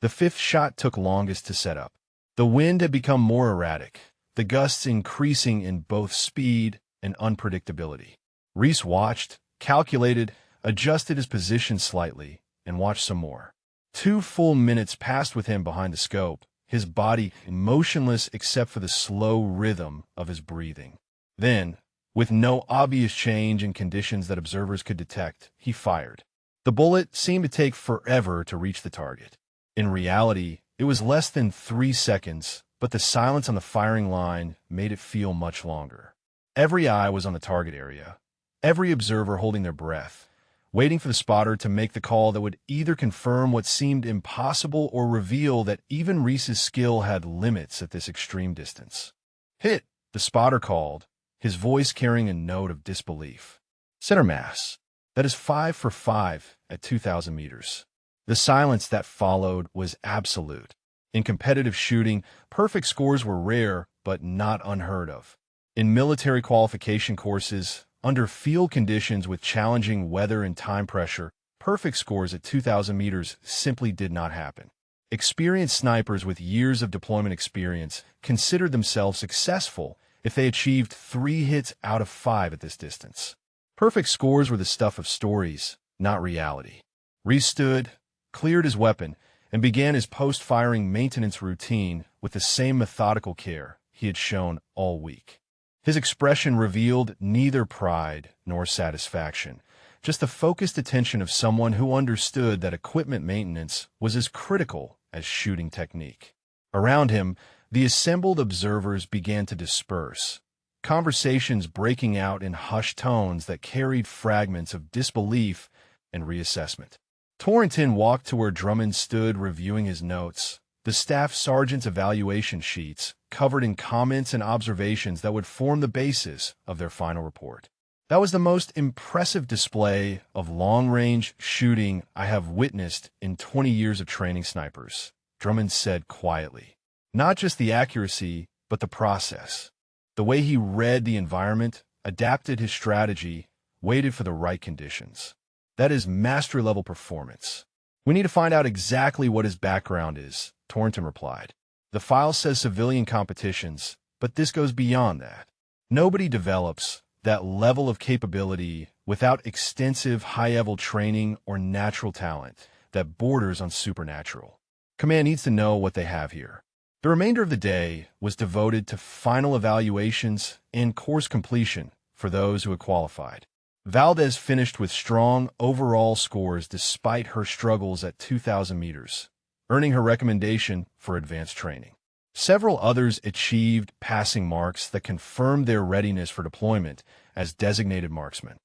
The fifth shot took longest to set up. The wind had become more erratic, the gusts increasing in both speed and unpredictability. Reese watched, calculated, adjusted his position slightly, and watched some more. 2 full minutes passed with him behind the scope, his body motionless except for the slow rhythm of his breathing. Then, with no obvious change in conditions that observers could detect, he fired. The bullet seemed to take forever to reach the target. In reality, it was less than 3 seconds, but the silence on the firing line made it feel much longer. Every eye was on the target area, every observer holding their breath, waiting for the spotter to make the call that would either confirm what seemed impossible or reveal that even Reese's skill had limits at this extreme distance. "Hit," the spotter called, his voice carrying a note of disbelief. "Center mass. That is 5 for 5 at 2,000 meters. The silence that followed was absolute. In competitive shooting, perfect scores were rare, but not unheard of. In military qualification courses, under field conditions with challenging weather and time pressure, perfect scores at 2,000 meters simply did not happen. Experienced snipers with years of deployment experience considered themselves successful if they achieved 3 hits out of 5 at this distance. Perfect scores were the stuff of stories, not reality. Reese stood, cleared his weapon, and began his post-firing maintenance routine with the same methodical care he had shown all week. His expression revealed neither pride nor satisfaction, just the focused attention of someone who understood that equipment maintenance was as critical as shooting technique. Around him, the assembled observers began to disperse, conversations breaking out in hushed tones that carried fragments of disbelief and reassessment. Torrington walked to where Drummond stood reviewing his notes, the staff sergeant's evaluation sheets covered in comments and observations that would form the basis of their final report. "That was the most impressive display of long-range shooting I have witnessed in 20 years of training snipers," Drummond said quietly. "Not just the accuracy, but the process. The way he read the environment, adapted his strategy, waited for the right conditions. That is master-level performance. We need to find out exactly what his background is," Torrington replied. "The file says civilian competitions, but this goes beyond that. Nobody develops that level of capability without extensive high-level training or natural talent that borders on supernatural. Command needs to know what they have here." The remainder of the day was devoted to final evaluations and course completion for those who had qualified. Valdez finished with strong overall scores despite her struggles at 2,000 meters, earning her recommendation for advanced training. Several others achieved passing marks that confirmed their readiness for deployment as designated marksmen.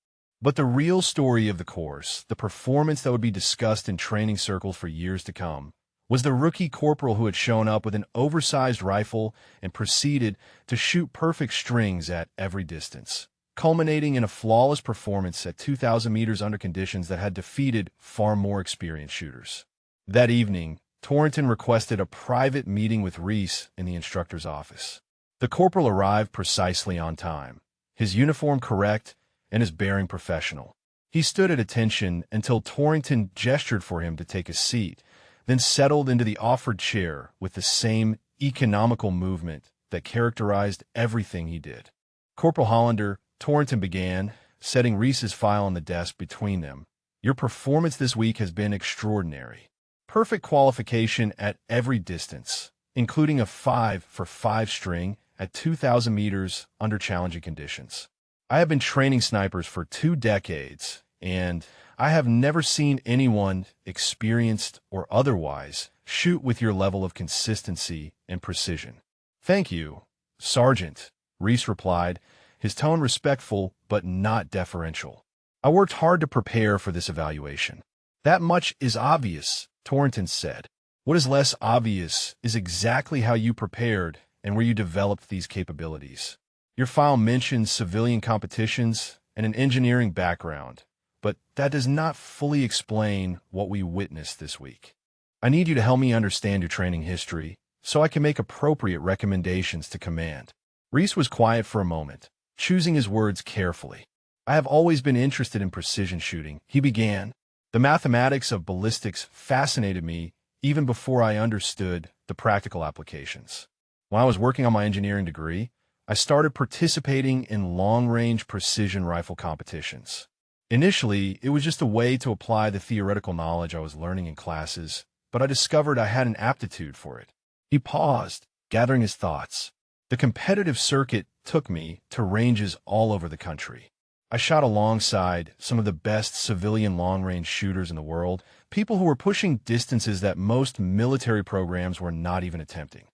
But the real story of the course, the performance that would be discussed in training circles for years to come, was the rookie corporal who had shown up with an oversized rifle and proceeded to shoot perfect strings at every distance, culminating in a flawless performance at 2,000 meters under conditions that had defeated far more experienced shooters. That evening, Torrington requested a private meeting with Reese in the instructor's office. The corporal arrived precisely on time, his uniform correct and his bearing professional. He stood at attention until Torrington gestured for him to take a seat, then settled into the offered chair with the same economical movement that characterized everything he did. "Corporal Hollander," Torrington began, setting Reese's file on the desk between them, "your performance this week has been extraordinary. Perfect qualification at every distance, including a 5 for 5 string at 2,000 meters under challenging conditions. I have been training snipers for 2 decades, and I have never seen anyone, experienced or otherwise, shoot with your level of consistency and precision." "Thank you, Sergeant," Reese replied, his tone respectful but not deferential. "I worked hard to prepare for this evaluation." "That much is obvious," Torrington said. "What is less obvious is exactly how you prepared and where you developed these capabilities. Your file mentions civilian competitions and an engineering background, but that does not fully explain what we witnessed this week. I need you to help me understand your training history so I can make appropriate recommendations to command." Reese was quiet for a moment, choosing his words carefully. "I have always been interested in precision shooting," he began. "The mathematics of ballistics fascinated me even before I understood the practical applications. When I was working on my engineering degree, I started participating in long-range precision rifle competitions. Initially, it was just a way to apply the theoretical knowledge I was learning in classes, but I discovered I had an aptitude for it. He paused, gathering his thoughts. The competitive circuit took me to ranges all over the country. I shot alongside some of the best civilian long-range shooters in the world, people who were pushing distances that most military programs were not even attempting.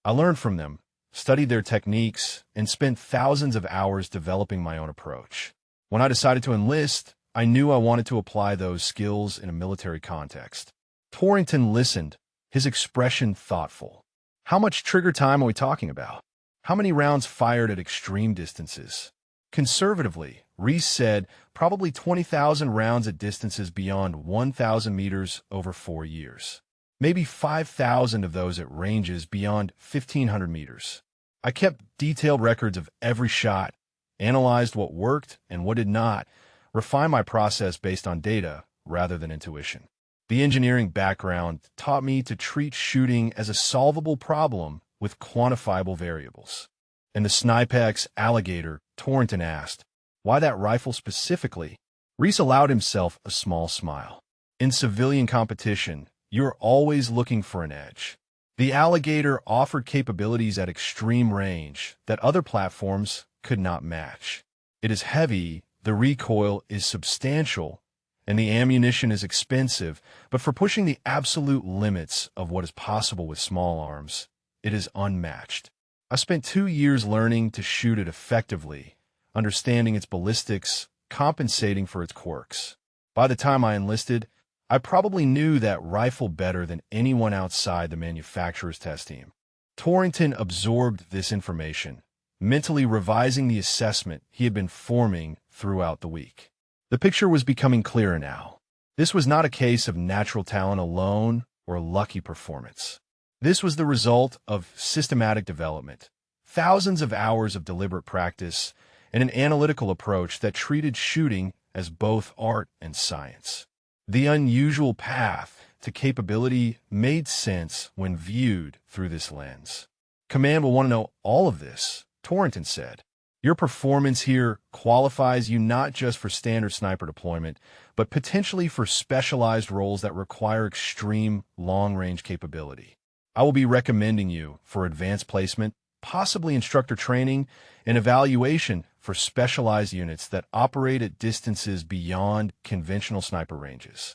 I learned from them, studied their techniques, and spent thousands of hours developing my own approach. When I decided to enlist, I knew I wanted to apply those skills in a military context. Torrington listened, his expression thoughtful. How much trigger time are we talking about? How many rounds fired at extreme distances? Conservatively, Reese said probably 20,000 rounds at distances beyond 1,000 meters over 4 years. Maybe 5,000 of those at ranges beyond 1,500 meters. I kept detailed records of every shot, analyzed what worked and what did not, refined my process based on data rather than intuition. The engineering background taught me to treat shooting as a solvable problem with quantifiable variables. In the Snipex Alligator, Torrington asked, "Why that rifle specifically?" Reese allowed himself a small smile. In civilian competition, you're always looking for an edge. The Alligator offered capabilities at extreme range that other platforms could not match. It is heavy, the recoil is substantial, and the ammunition is expensive, but for pushing the absolute limits of what is possible with small arms, it is unmatched. I spent 2 years learning to shoot it effectively, understanding its ballistics, compensating for its quirks. By the time I enlisted, I probably knew that rifle better than anyone outside the manufacturer's test team. Torrington absorbed this information, mentally revising the assessment he had been forming throughout the week. The picture was becoming clearer now. This was not a case of natural talent alone or lucky performance. This was the result of systematic development, thousands of hours of deliberate practice, and an analytical approach that treated shooting as both art and science. The unusual path to capability made sense when viewed through this lens. Command will want to know all of this, Torrington said. Your performance here qualifies you not just for standard sniper deployment, but potentially for specialized roles that require extreme long-range capability. I will be recommending you for advanced placement, possibly instructor training, and evaluation for specialized units that operate at distances beyond conventional sniper ranges.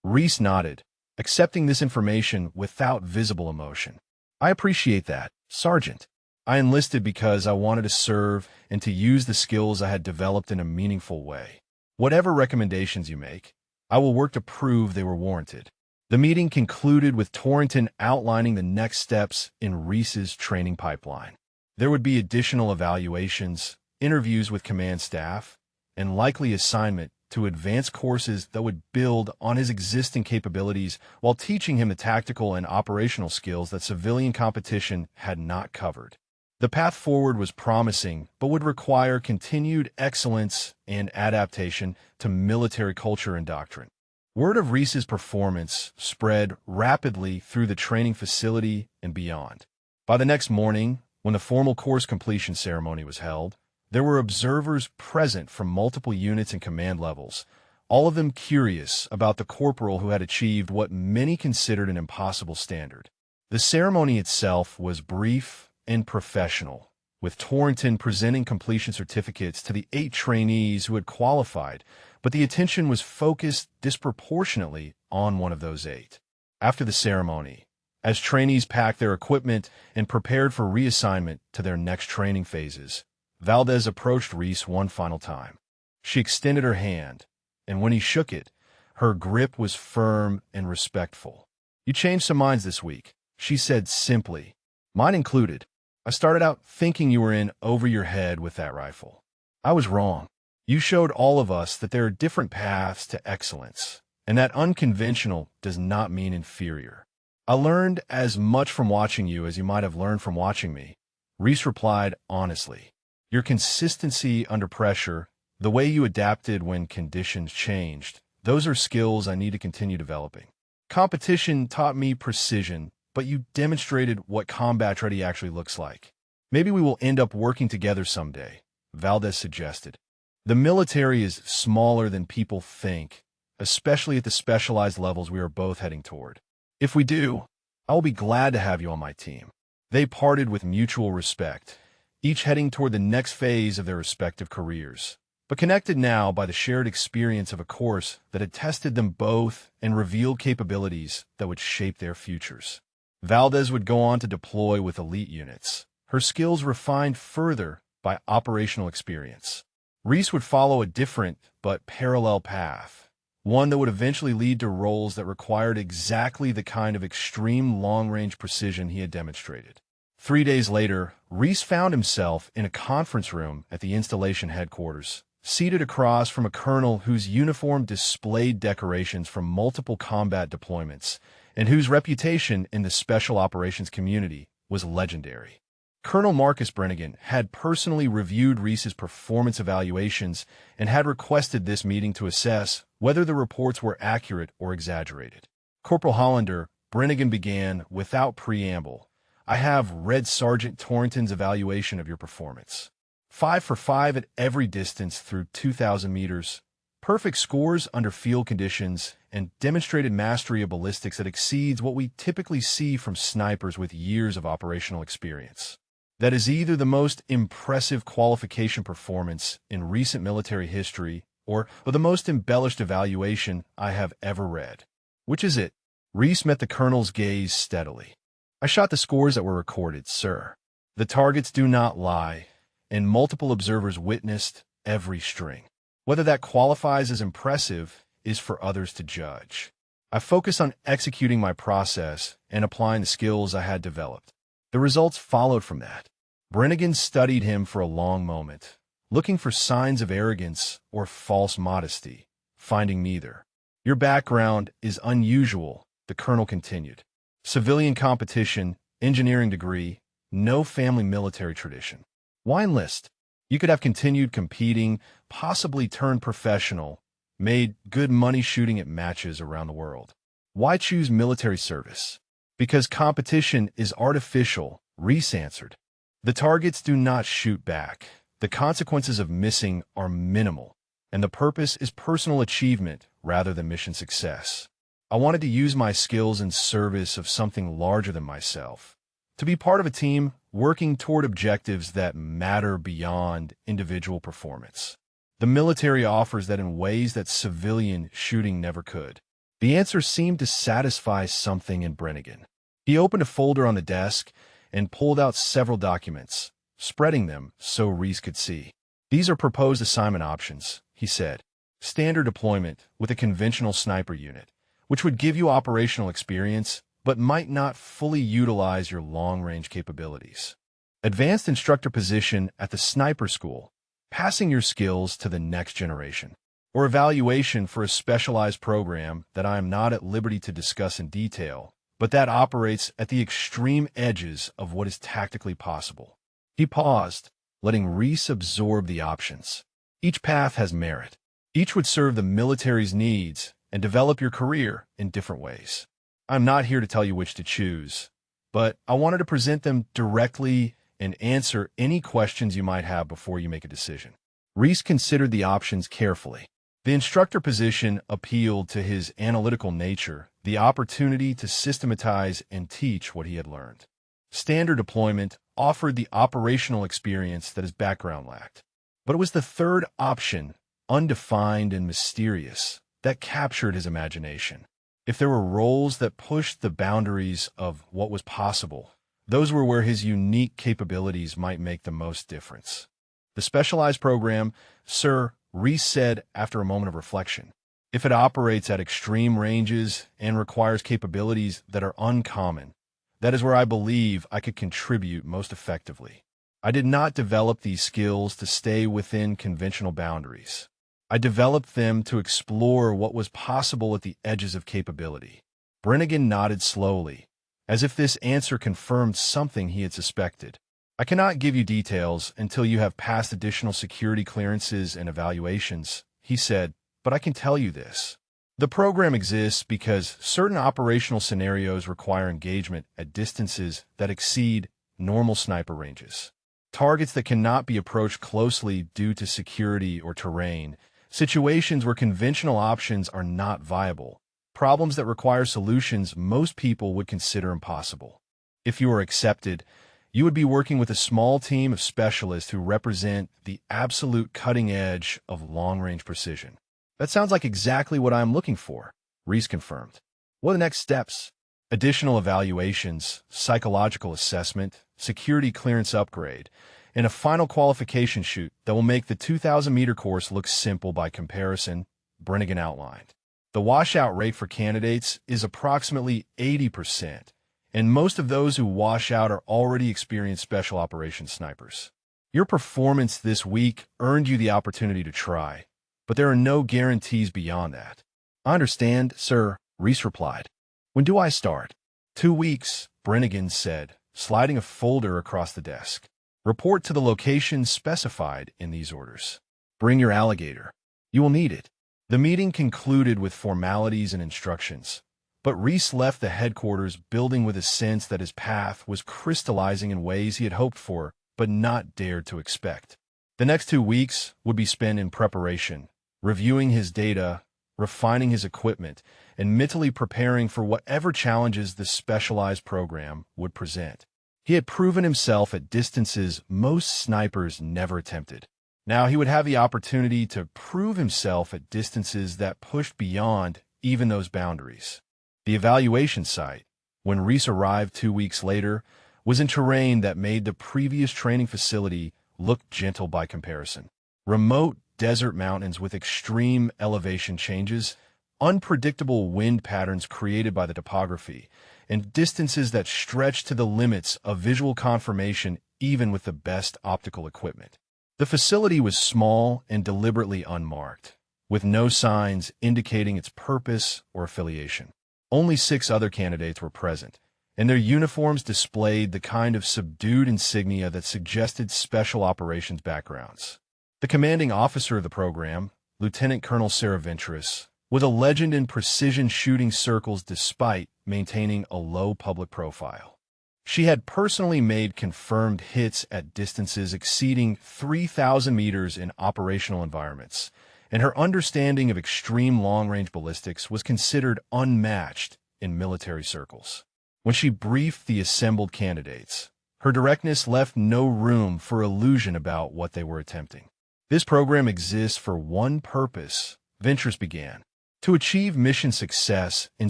Reese nodded, accepting this information without visible emotion. I appreciate that, Sergeant. I enlisted because I wanted to serve and to use the skills I had developed in a meaningful way. Whatever recommendations you make, I will work to prove they were warranted. The meeting concluded with Torrington outlining the next steps in Reese's training pipeline. There would be additional evaluations, interviews with command staff, and likely assignment to advanced courses that would build on his existing capabilities while teaching him the tactical and operational skills that civilian competition had not covered. The path forward was promising, but would require continued excellence and adaptation to military culture and doctrine. Word of Reese's performance spread rapidly through the training facility and beyond. By the next morning, when the formal course completion ceremony was held, there were observers present from multiple units and command levels, all of them curious about the corporal who had achieved what many considered an impossible standard. The ceremony itself was brief and professional, with Torrington presenting completion certificates to the 8 trainees who had qualified, but the attention was focused disproportionately on one of those 8. After the ceremony, as trainees packed their equipment and prepared for reassignment to their next training phases, Valdez approached Reese one final time. She extended her hand, and when he shook it, her grip was firm and respectful. "You changed some minds this week," she said simply. "Mine included. I started out thinking you were in over your head with that rifle. I was wrong. You showed all of us that there are different paths to excellence, and that unconventional does not mean inferior. I learned as much from watching you as you might have learned from watching me," Reese replied honestly. "Your consistency under pressure, the way you adapted when conditions changed, those are skills I need to continue developing. Competition taught me precision, but you demonstrated what combat ready actually looks like. Maybe we will end up working together someday," Valdez suggested. "The military is smaller than people think, especially at the specialized levels we are both heading toward. If we do, I will be glad to have you on my team." They parted with mutual respect, each heading toward the next phase of their respective careers, but connected now by the shared experience of a course that had tested them both and revealed capabilities that would shape their futures. Valdez would go on to deploy with elite units, her skills refined further by operational experience. Reese would follow a different but parallel path, one that would eventually lead to roles that required exactly the kind of extreme long-range precision he had demonstrated. 3 days later, Reese found himself in a conference room at the installation headquarters, seated across from a colonel whose uniform displayed decorations from multiple combat deployments and whose reputation in the special operations community was legendary. Colonel Marcus Brennigan had personally reviewed Reese's performance evaluations and had requested this meeting to assess whether the reports were accurate or exaggerated. Corporal Hollander, Brennigan began without preamble, "I have read Sergeant Torrington's evaluation of your performance. 5 for 5 at every distance through 2,000 meters, perfect scores under field conditions, and demonstrated mastery of ballistics that exceeds what we typically see from snipers with years of operational experience. That is either the most impressive qualification performance in recent military history or the most embellished evaluation I have ever read. Which is it?" Reese met the colonel's gaze steadily. "I shot the scores that were recorded, sir. The targets do not lie, and multiple observers witnessed every string. Whether that qualifies as impressive is for others to judge. I focused on executing my process and applying the skills I had developed. The results followed from that." Brennigan studied him for a long moment, looking for signs of arrogance or false modesty, finding neither. "Your background is unusual," the colonel continued. "Civilian competition, engineering degree, no family military tradition. Why enlist? You could have continued competing, possibly turned professional, made good money shooting at matches around the world. Why choose military service?" "Because competition is artificial," Reese answered. "The targets do not shoot back. The consequences of missing are minimal, and the purpose is personal achievement rather than mission success. I wanted to use my skills in service of something larger than myself, to be part of a team working toward objectives that matter beyond individual performance. The military offers that in ways that civilian shooting never could." The answer seemed to satisfy something in Brennigan. He opened a folder on the desk and pulled out several documents, spreading them so Reese could see. "These are proposed assignment options," he said. "Standard deployment with a conventional sniper unit, which would give you operational experience but might not fully utilize your long-range capabilities. Advanced instructor position at the sniper school, passing your skills to the next generation. Or evaluation for a specialized program that I am not at liberty to discuss in detail, but that operates at the extreme edges of what is tactically possible." He paused, letting Reese absorb the options. Each path has merit. Each would serve the military's needs and develop your career in different ways. I'm not here to tell you which to choose, but I wanted to present them directly and answer any questions you might have before you make a decision. Reese considered the options carefully. The instructor position appealed to his analytical nature, the opportunity to systematize and teach what he had learned. Standard deployment offered the operational experience that his background lacked. But it was the third option, undefined and mysterious, that captured his imagination. If there were roles that pushed the boundaries of what was possible, those were where his unique capabilities might make the most difference. "The specialized program, sir," Reese said after a moment of reflection, "if it operates at extreme ranges and requires capabilities that are uncommon, that is where I believe I could contribute most effectively. I did not develop these skills to stay within conventional boundaries. I developed them to explore what was possible at the edges of capability." Brennigan nodded slowly, as if this answer confirmed something he had suspected. "I cannot give you details until you have passed additional security clearances and evaluations," he said, "but I can tell you this. The program exists because certain operational scenarios require engagement at distances that exceed normal sniper ranges. Targets that cannot be approached closely due to security or terrain, situations where conventional options are not viable, problems that require solutions most people would consider impossible. If you were accepted, you would be working with a small team of specialists who represent the absolute cutting edge of long-range precision. That sounds like exactly what I'm looking for, Reese confirmed. What are the next steps? Additional evaluations, psychological assessment, security clearance upgrade, and a final qualification shoot that will make the 2,000-meter course look simple by comparison, Brennigan outlined. The washout rate for candidates is approximately 80%, and most of those who wash out are already experienced special operations snipers. Your performance this week earned you the opportunity to try, but there are no guarantees beyond that. I understand, sir, Reese replied. When do I start? 2 weeks, Brennigan said, sliding a folder across the desk. Report to the location specified in these orders. Bring your alligator. You will need it. The meeting concluded with formalities and instructions, but Reese left the headquarters building with a sense that his path was crystallizing in ways he had hoped for but not dared to expect. The next 2 weeks would be spent in preparation, reviewing his data, refining his equipment, and mentally preparing for whatever challenges the specialized program would present. He had proven himself at distances most snipers never attempted. Now he would have the opportunity to prove himself at distances that pushed beyond even those boundaries. The evaluation site, when Reese arrived 2 weeks later, was in terrain that made the previous training facility look gentle by comparison. Remote desert mountains with extreme elevation changes, unpredictable wind patterns created by the topography, and distances that stretched to the limits of visual confirmation even with the best optical equipment. The facility was small and deliberately unmarked, with no signs indicating its purpose or affiliation. Only 6 other candidates were present, and their uniforms displayed the kind of subdued insignia that suggested special operations backgrounds. The commanding officer of the program, Lieutenant Colonel Sarah Ventris, was a legend in precision shooting circles despite maintaining a low public profile. She had personally made confirmed hits at distances exceeding 3,000 meters in operational environments, and her understanding of extreme long-range ballistics was considered unmatched in military circles. When she briefed the assembled candidates, her directness left no room for illusion about what they were attempting. This program exists for one purpose, Ventris began: to achieve mission success in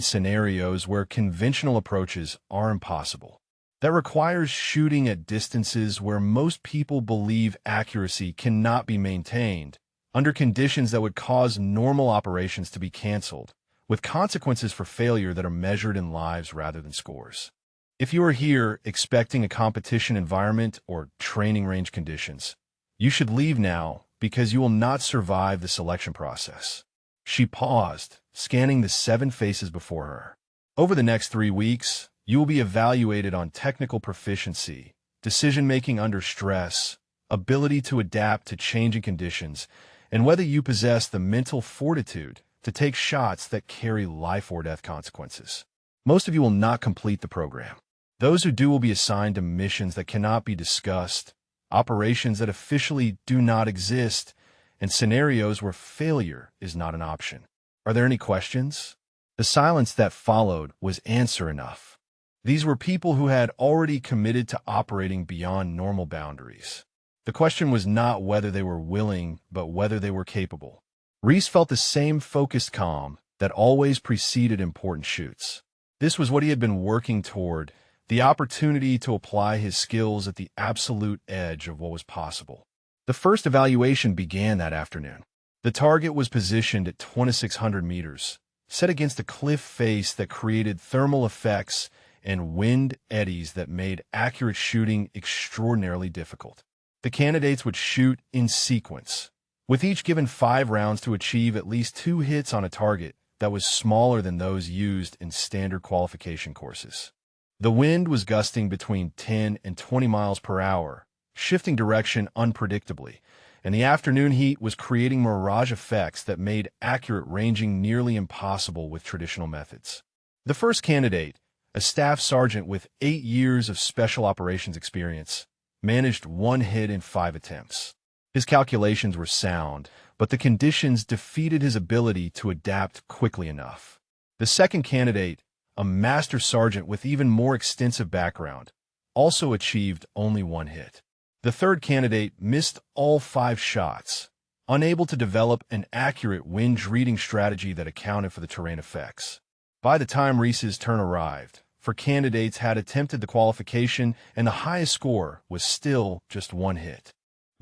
scenarios where conventional approaches are impossible. That requires shooting at distances where most people believe accuracy cannot be maintained, under conditions that would cause normal operations to be canceled, with consequences for failure that are measured in lives rather than scores. If you are here expecting a competition environment or training range conditions, you should leave now because you will not survive the selection process. She paused, scanning the 7 faces before her. Over the next 3 weeks, you will be evaluated on technical proficiency, decision-making under stress, ability to adapt to changing conditions, and whether you possess the mental fortitude to take shots that carry life or death consequences. Most of you will not complete the program. Those who do will be assigned to missions that cannot be discussed, operations that officially do not exist, and scenarios where failure is not an option. Are there any questions? The silence that followed was answer enough. These were people who had already committed to operating beyond normal boundaries. The question was not whether they were willing, but whether they were capable. Reese felt the same focused calm that always preceded important shoots. This was what he had been working toward, the opportunity to apply his skills at the absolute edge of what was possible. The first evaluation began that afternoon. The target was positioned at 2,600 meters, set against a cliff face that created thermal effects and wind eddies that made accurate shooting extraordinarily difficult. The candidates would shoot in sequence, with each given 5 rounds to achieve at least 2 hits on a target that was smaller than those used in standard qualification courses. The wind was gusting between 10 and 20 miles per hour, shifting direction unpredictably, and the afternoon heat was creating mirage effects that made accurate ranging nearly impossible with traditional methods. The first candidate, a staff sergeant with 8 years of special operations experience, managed 1 hit in 5 attempts. His calculations were sound, but the conditions defeated his ability to adapt quickly enough. The second candidate, a master sergeant with even more extensive background, also achieved only one hit. The third candidate missed all 5 shots, unable to develop an accurate wind reading strategy that accounted for the terrain effects. By the time Reese's turn arrived, 4 candidates had attempted the qualification, and the highest score was still just 1 hit.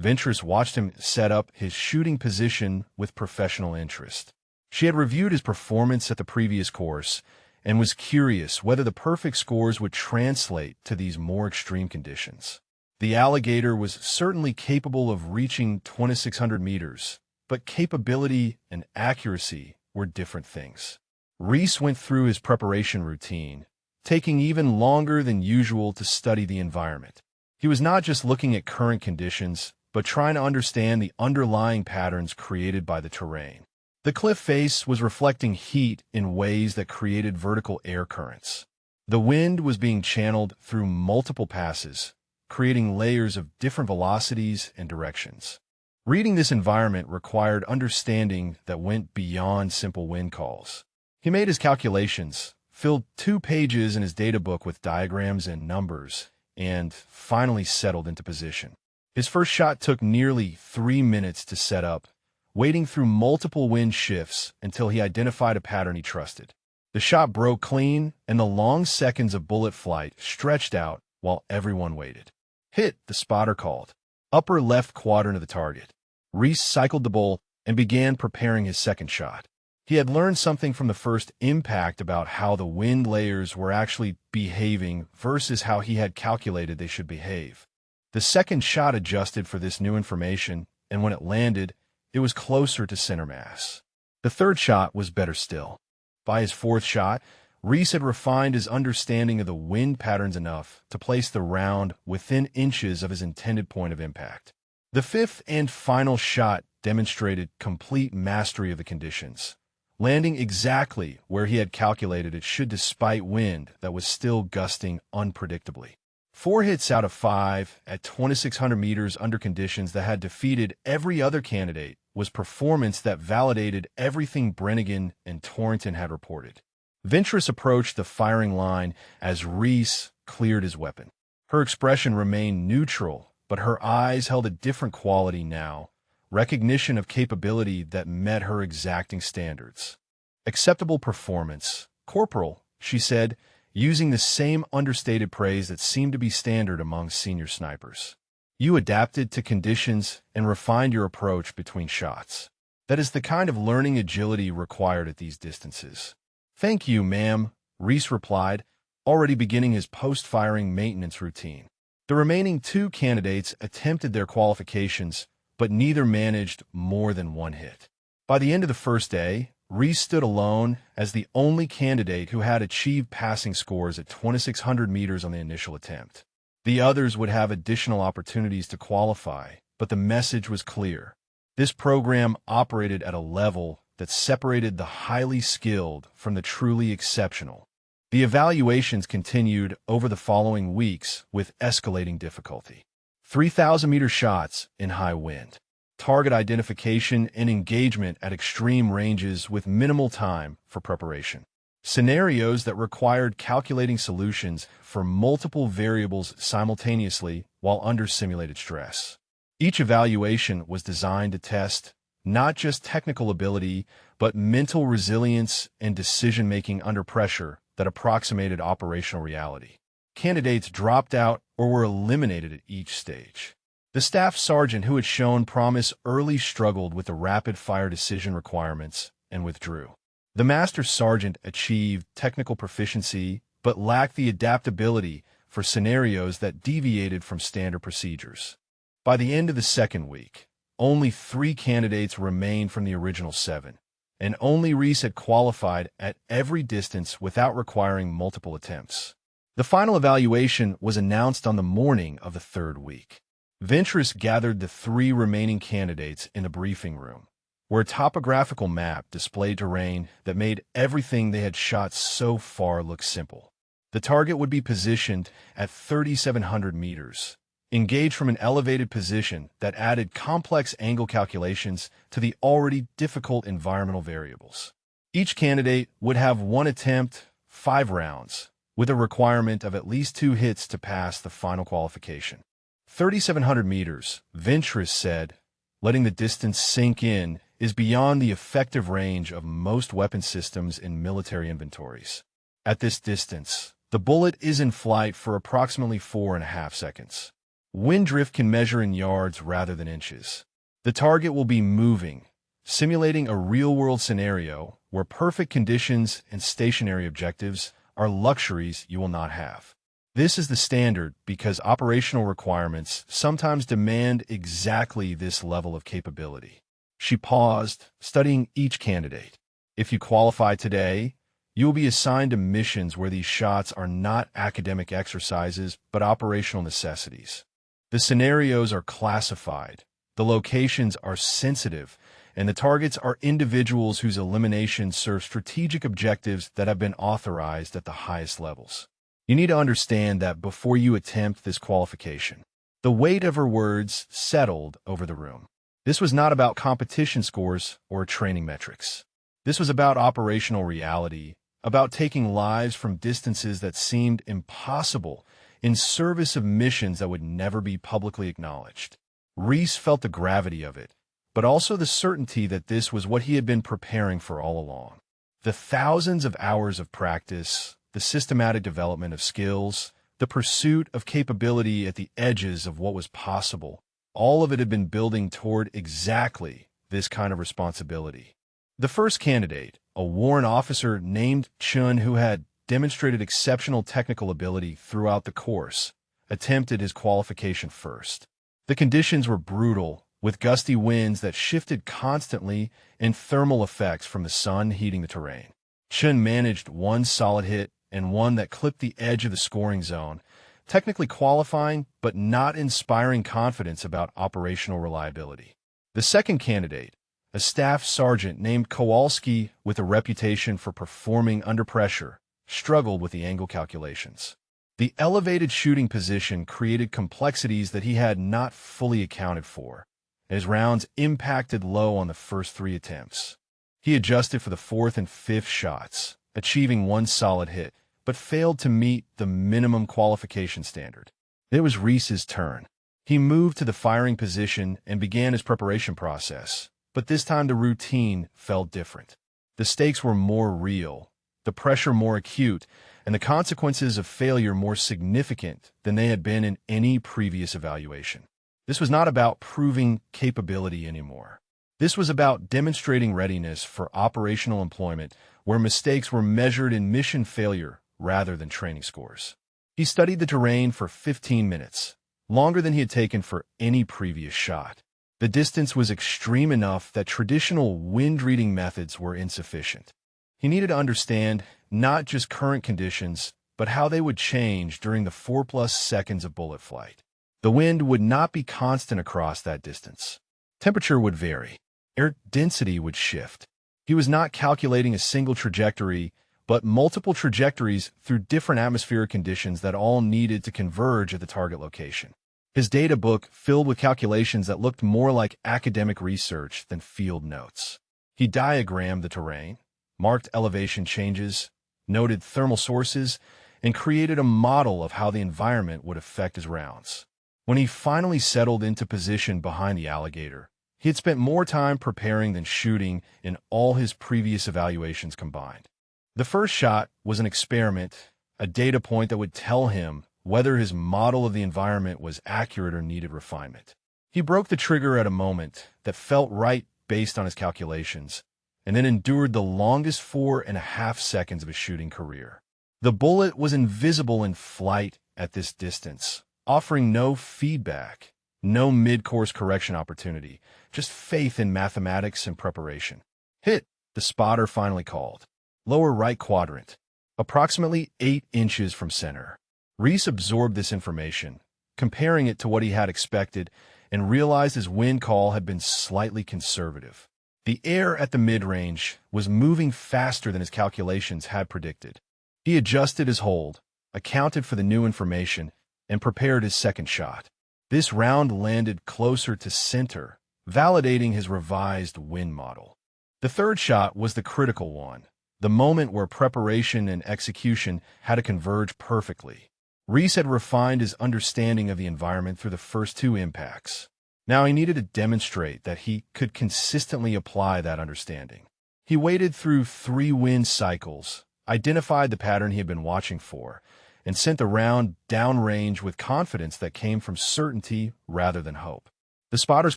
Ventress watched him set up his shooting position with professional interest. She had reviewed his performance at the previous course and was curious whether the perfect scores would translate to these more extreme conditions. The Alligator was certainly capable of reaching 2,600 meters, but capability and accuracy were different things. Reese went through his preparation routine, taking even longer than usual to study the environment. He was not just looking at current conditions, but trying to understand the underlying patterns created by the terrain. The cliff face was reflecting heat in ways that created vertical air currents. The wind was being channeled through multiple passes, creating layers of different velocities and directions. Reading this environment required understanding that went beyond simple wind calls. He made his calculations, filled 2 pages in his data book with diagrams and numbers, and finally settled into position. His first shot took nearly 3 minutes to set up, waiting through multiple wind shifts until he identified a pattern he trusted. The shot broke clean, and the long seconds of bullet flight stretched out while everyone waited. "Hit," the spotter called. Upper left quadrant of the target. Reese cycled the bull and began preparing his second shot. He had learned something from the first impact about how the wind layers were actually behaving versus how he had calculated they should behave. The second shot adjusted for this new information, and when it landed, it was closer to center mass. The third shot was better still. By his fourth shot, Reese had refined his understanding of the wind patterns enough to place the round within inches of his intended point of impact. The fifth and final shot demonstrated complete mastery of the conditions, landing exactly where he had calculated it should despite wind that was still gusting unpredictably. 4 hits out of 5 at 2,600 meters under conditions that had defeated every other candidate was performance that validated everything Brennigan and Torrington had reported. Ventress approached the firing line as Reese cleared his weapon. Her expression remained neutral, but her eyes held a different quality now, recognition of capability that met her exacting standards. "Acceptable performance, Corporal," she said, using the same understated praise that seemed to be standard among senior snipers. "You adapted to conditions and refined your approach between shots. That is the kind of learning agility required at these distances." "Thank you, ma'am," Reese replied, already beginning his post-firing maintenance routine. The remaining 2 candidates attempted their qualifications, but neither managed more than 1 hit. By the end of the first day, Reese stood alone as the only candidate who had achieved passing scores at 2,600 meters on the initial attempt. The others would have additional opportunities to qualify, but the message was clear. This program operated at a level that separated the highly skilled from the truly exceptional. The evaluations continued over the following weeks with escalating difficulty. 3,000-meter shots in high wind. Target identification and engagement at extreme ranges with minimal time for preparation. Scenarios that required calculating solutions for multiple variables simultaneously while under simulated stress. Each evaluation was designed to test not just technical ability, but mental resilience and decision-making under pressure that approximated operational reality. Candidates dropped out or were eliminated at each stage. The staff sergeant who had shown promise early struggled with the rapid-fire decision requirements and withdrew. The master sergeant achieved technical proficiency but lacked the adaptability for scenarios that deviated from standard procedures. By the end of the second week, only 3 candidates remained from the original 7, and only Reese had qualified at every distance without requiring multiple attempts. The final evaluation was announced on the morning of the 3rd week. Ventress gathered the 3 remaining candidates in the briefing room, where a topographical map displayed terrain that made everything they had shot so far look simple. The target would be positioned at 3,700 meters, engaged from an elevated position that added complex angle calculations to the already difficult environmental variables. Each candidate would have one attempt, 5 rounds, with a requirement of at least 2 hits to pass the final qualification. 3,700 meters, Ventris said, letting the distance sink in, is beyond the effective range of most weapon systems in military inventories. At this distance, the bullet is in flight for approximately 4.5 seconds. Wind drift can measure in yards rather than inches. The target will be moving, simulating a real-world scenario where perfect conditions and stationary objectives are luxuries you will not have. This is the standard because operational requirements sometimes demand exactly this level of capability. She paused, studying each candidate. If you qualify today, you will be assigned to missions where these shots are not academic exercises but operational necessities. The scenarios are classified, the locations are sensitive, and the targets are individuals whose elimination serves strategic objectives that have been authorized at the highest levels. You need to understand that before you attempt this qualification. The weight of her words settled over the room. This was not about competition scores or training metrics. This was about operational reality, about taking lives from distances that seemed impossible in service of missions that would never be publicly acknowledged. Reese felt the gravity of it, but also the certainty that this was what he had been preparing for all along. The thousands of hours of practice, the systematic development of skills, the pursuit of capability at the edges of what was possible, all of it had been building toward exactly this kind of responsibility. The first candidate, a warrant officer named Chun who had demonstrated exceptional technical ability throughout the course, attempted his qualification first. The conditions were brutal, with gusty winds that shifted constantly and thermal effects from the sun heating the terrain. Chun managed one solid hit and one that clipped the edge of the scoring zone, technically qualifying but not inspiring confidence about operational reliability. The second candidate, a staff sergeant named Kowalski with a reputation for performing under pressure, struggled with the angle calculations. The elevated shooting position created complexities that he had not fully accounted for, and his rounds impacted low on the first 3 attempts. He adjusted for the 4th and 5th shots, achieving one solid hit, but failed to meet the minimum qualification standard. It was Reese's turn. He moved to the firing position and began his preparation process, but this time the routine felt different. The stakes were more real, the pressure more acute, and the consequences of failure more significant than they had been in any previous evaluation. This was not about proving capability anymore. This was about demonstrating readiness for operational employment where mistakes were measured in mission failure rather than training scores. He studied the terrain for 15 minutes, longer than he had taken for any previous shot. The distance was extreme enough that traditional wind-reading methods were insufficient. He needed to understand not just current conditions, but how they would change during the 4+ seconds of bullet flight. The wind would not be constant across that distance. Temperature would vary. Air density would shift. He was not calculating a single trajectory, but multiple trajectories through different atmospheric conditions that all needed to converge at the target location. His data book filled with calculations that looked more like academic research than field notes. He diagrammed the terrain, marked elevation changes, noted thermal sources, and created a model of how the environment would affect his rounds. When he finally settled into position behind the Alligator, he had spent more time preparing than shooting in all his previous evaluations combined. The first shot was an experiment, a data point that would tell him whether his model of the environment was accurate or needed refinement. He broke the trigger at a moment that felt right based on his calculations, and then endured the longest 4.5 seconds of his shooting career. The bullet was invisible in flight at this distance, offering no feedback, no mid-course correction opportunity, just faith in mathematics and preparation. Hit, the spotter finally called. Lower right quadrant, approximately 8 inches from center. Reese absorbed this information, comparing it to what he had expected, and realized his wind call had been slightly conservative. The air at the mid-range was moving faster than his calculations had predicted. He adjusted his hold, accounted for the new information, and prepared his second shot. This round landed closer to center, validating his revised wind model. The third shot was the critical one, the moment where preparation and execution had to converge perfectly. Reese had refined his understanding of the environment through the first two impacts. Now he needed to demonstrate that he could consistently apply that understanding. He waited through 3 wind cycles, identified the pattern he had been watching for, and sent the round downrange with confidence that came from certainty rather than hope. The spotter's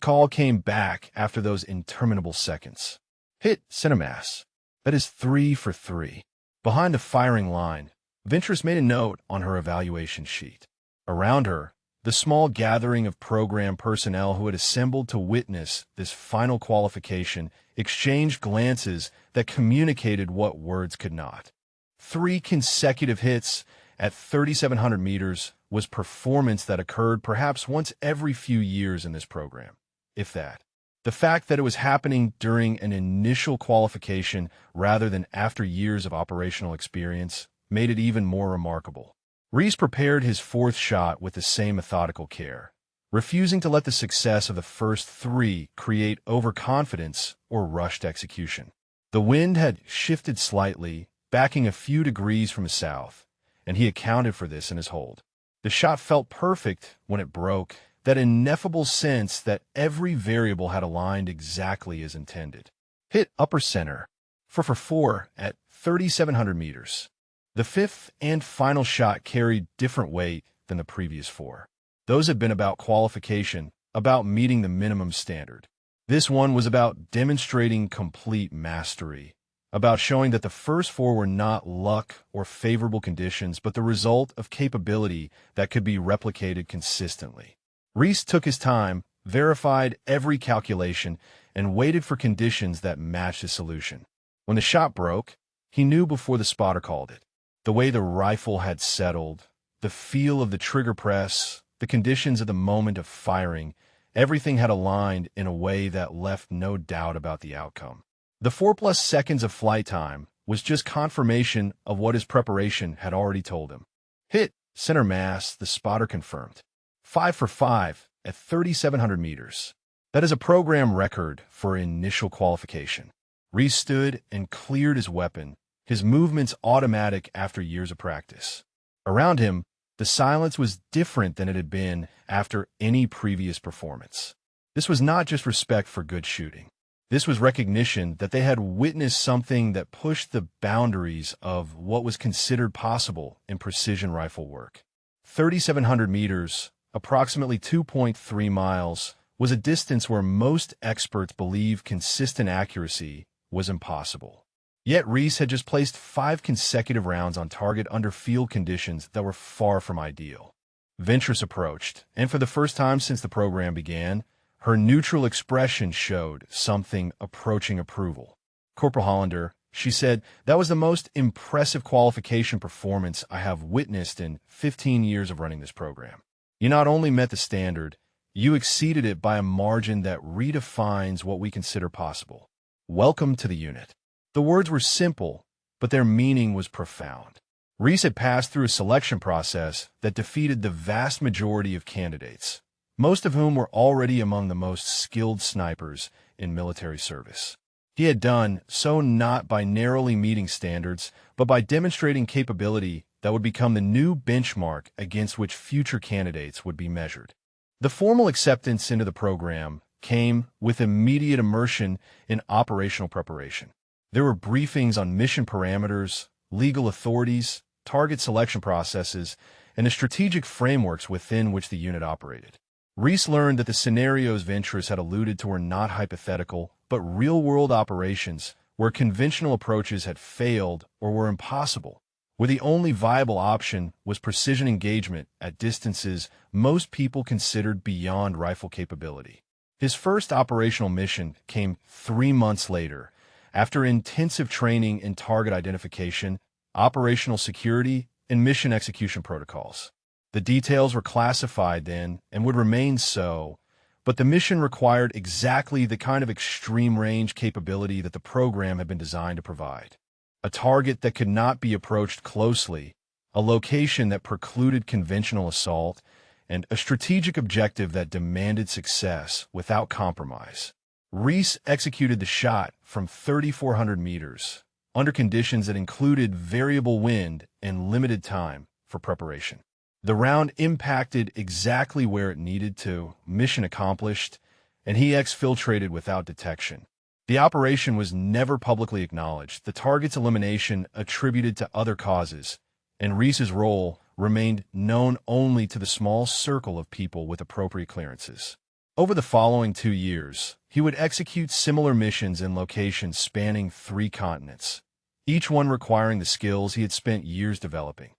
call came back after those interminable seconds. Hit center mass. That is 3 for 3. Behind the firing line, Ventress made a note on her evaluation sheet. Around her, the small gathering of program personnel who had assembled to witness this final qualification exchanged glances that communicated what words could not. 3 consecutive hits at 3,700 meters was performance that occurred perhaps once every few years in this program, if that. The fact that it was happening during an initial qualification rather than after years of operational experience made it even more remarkable. Reese prepared his 4th shot with the same methodical care, refusing to let the success of the first 3 create overconfidence or rushed execution. The wind had shifted slightly, backing a few degrees from the south, and he accounted for this in his hold. The shot felt perfect when it broke, that ineffable sense that every variable had aligned exactly as intended. Hit upper center, 4 for 4 at 3,700 meters. The 5th and final shot carried different weight than the previous 4. Those had been about qualification, about meeting the minimum standard. This one was about demonstrating complete mastery, about showing that the first 4 were not luck or favorable conditions, but the result of capability that could be replicated consistently. Reese took his time, verified every calculation, and waited for conditions that matched his solution. When the shot broke, he knew before the spotter called it. The way the rifle had settled, the feel of the trigger press, the conditions of the moment of firing, everything had aligned in a way that left no doubt about the outcome. The 4+ seconds of flight time was just confirmation of what his preparation had already told him. Hit center mass, the spotter confirmed. 5 for 5 at 3,700 meters. That is a program record for initial qualification. Reese stood and cleared his weapon, his movements automatic after years of practice. Around him, the silence was different than it had been after any previous performance. This was not just respect for good shooting. This was recognition that they had witnessed something that pushed the boundaries of what was considered possible in precision rifle work. 3,700 meters, approximately 2.3 miles, was a distance where most experts believe consistent accuracy was impossible. Yet Reese had just placed 5 consecutive rounds on target under field conditions that were far from ideal. Ventress approached, and for the first time since the program began, her neutral expression showed something approaching approval. "Corporal Hollander," she said, "that was the most impressive qualification performance I have witnessed in 15 years of running this program. You not only met the standard, you exceeded it by a margin that redefines what we consider possible. Welcome to the unit." The words were simple, but their meaning was profound. Reese had passed through a selection process that defeated the vast majority of candidates, most of whom were already among the most skilled snipers in military service. He had done so not by narrowly meeting standards, but by demonstrating capability that would become the new benchmark against which future candidates would be measured. The formal acceptance into the program came with immediate immersion in operational preparation. There were briefings on mission parameters, legal authorities, target selection processes, and the strategic frameworks within which the unit operated. Reese learned that the scenarios Ventress had alluded to were not hypothetical, but real-world operations where conventional approaches had failed or were impossible, where the only viable option was precision engagement at distances most people considered beyond rifle capability. His first operational mission came 3 months later, after intensive training in target identification, operational security, and mission execution protocols. The details were classified then and would remain so, but the mission required exactly the kind of extreme range capability that the program had been designed to provide. A target that could not be approached closely, a location that precluded conventional assault, and a strategic objective that demanded success without compromise. Reese executed the shot from 3,400 meters, under conditions that included variable wind and limited time for preparation. The round impacted exactly where it needed to, mission accomplished, and he exfiltrated without detection. The operation was never publicly acknowledged, the target's elimination attributed to other causes, and Reese's role remained known only to the small circle of people with appropriate clearances. Over the following 2 years, he would execute similar missions in locations spanning 3 continents, each one requiring the skills he had spent years developing,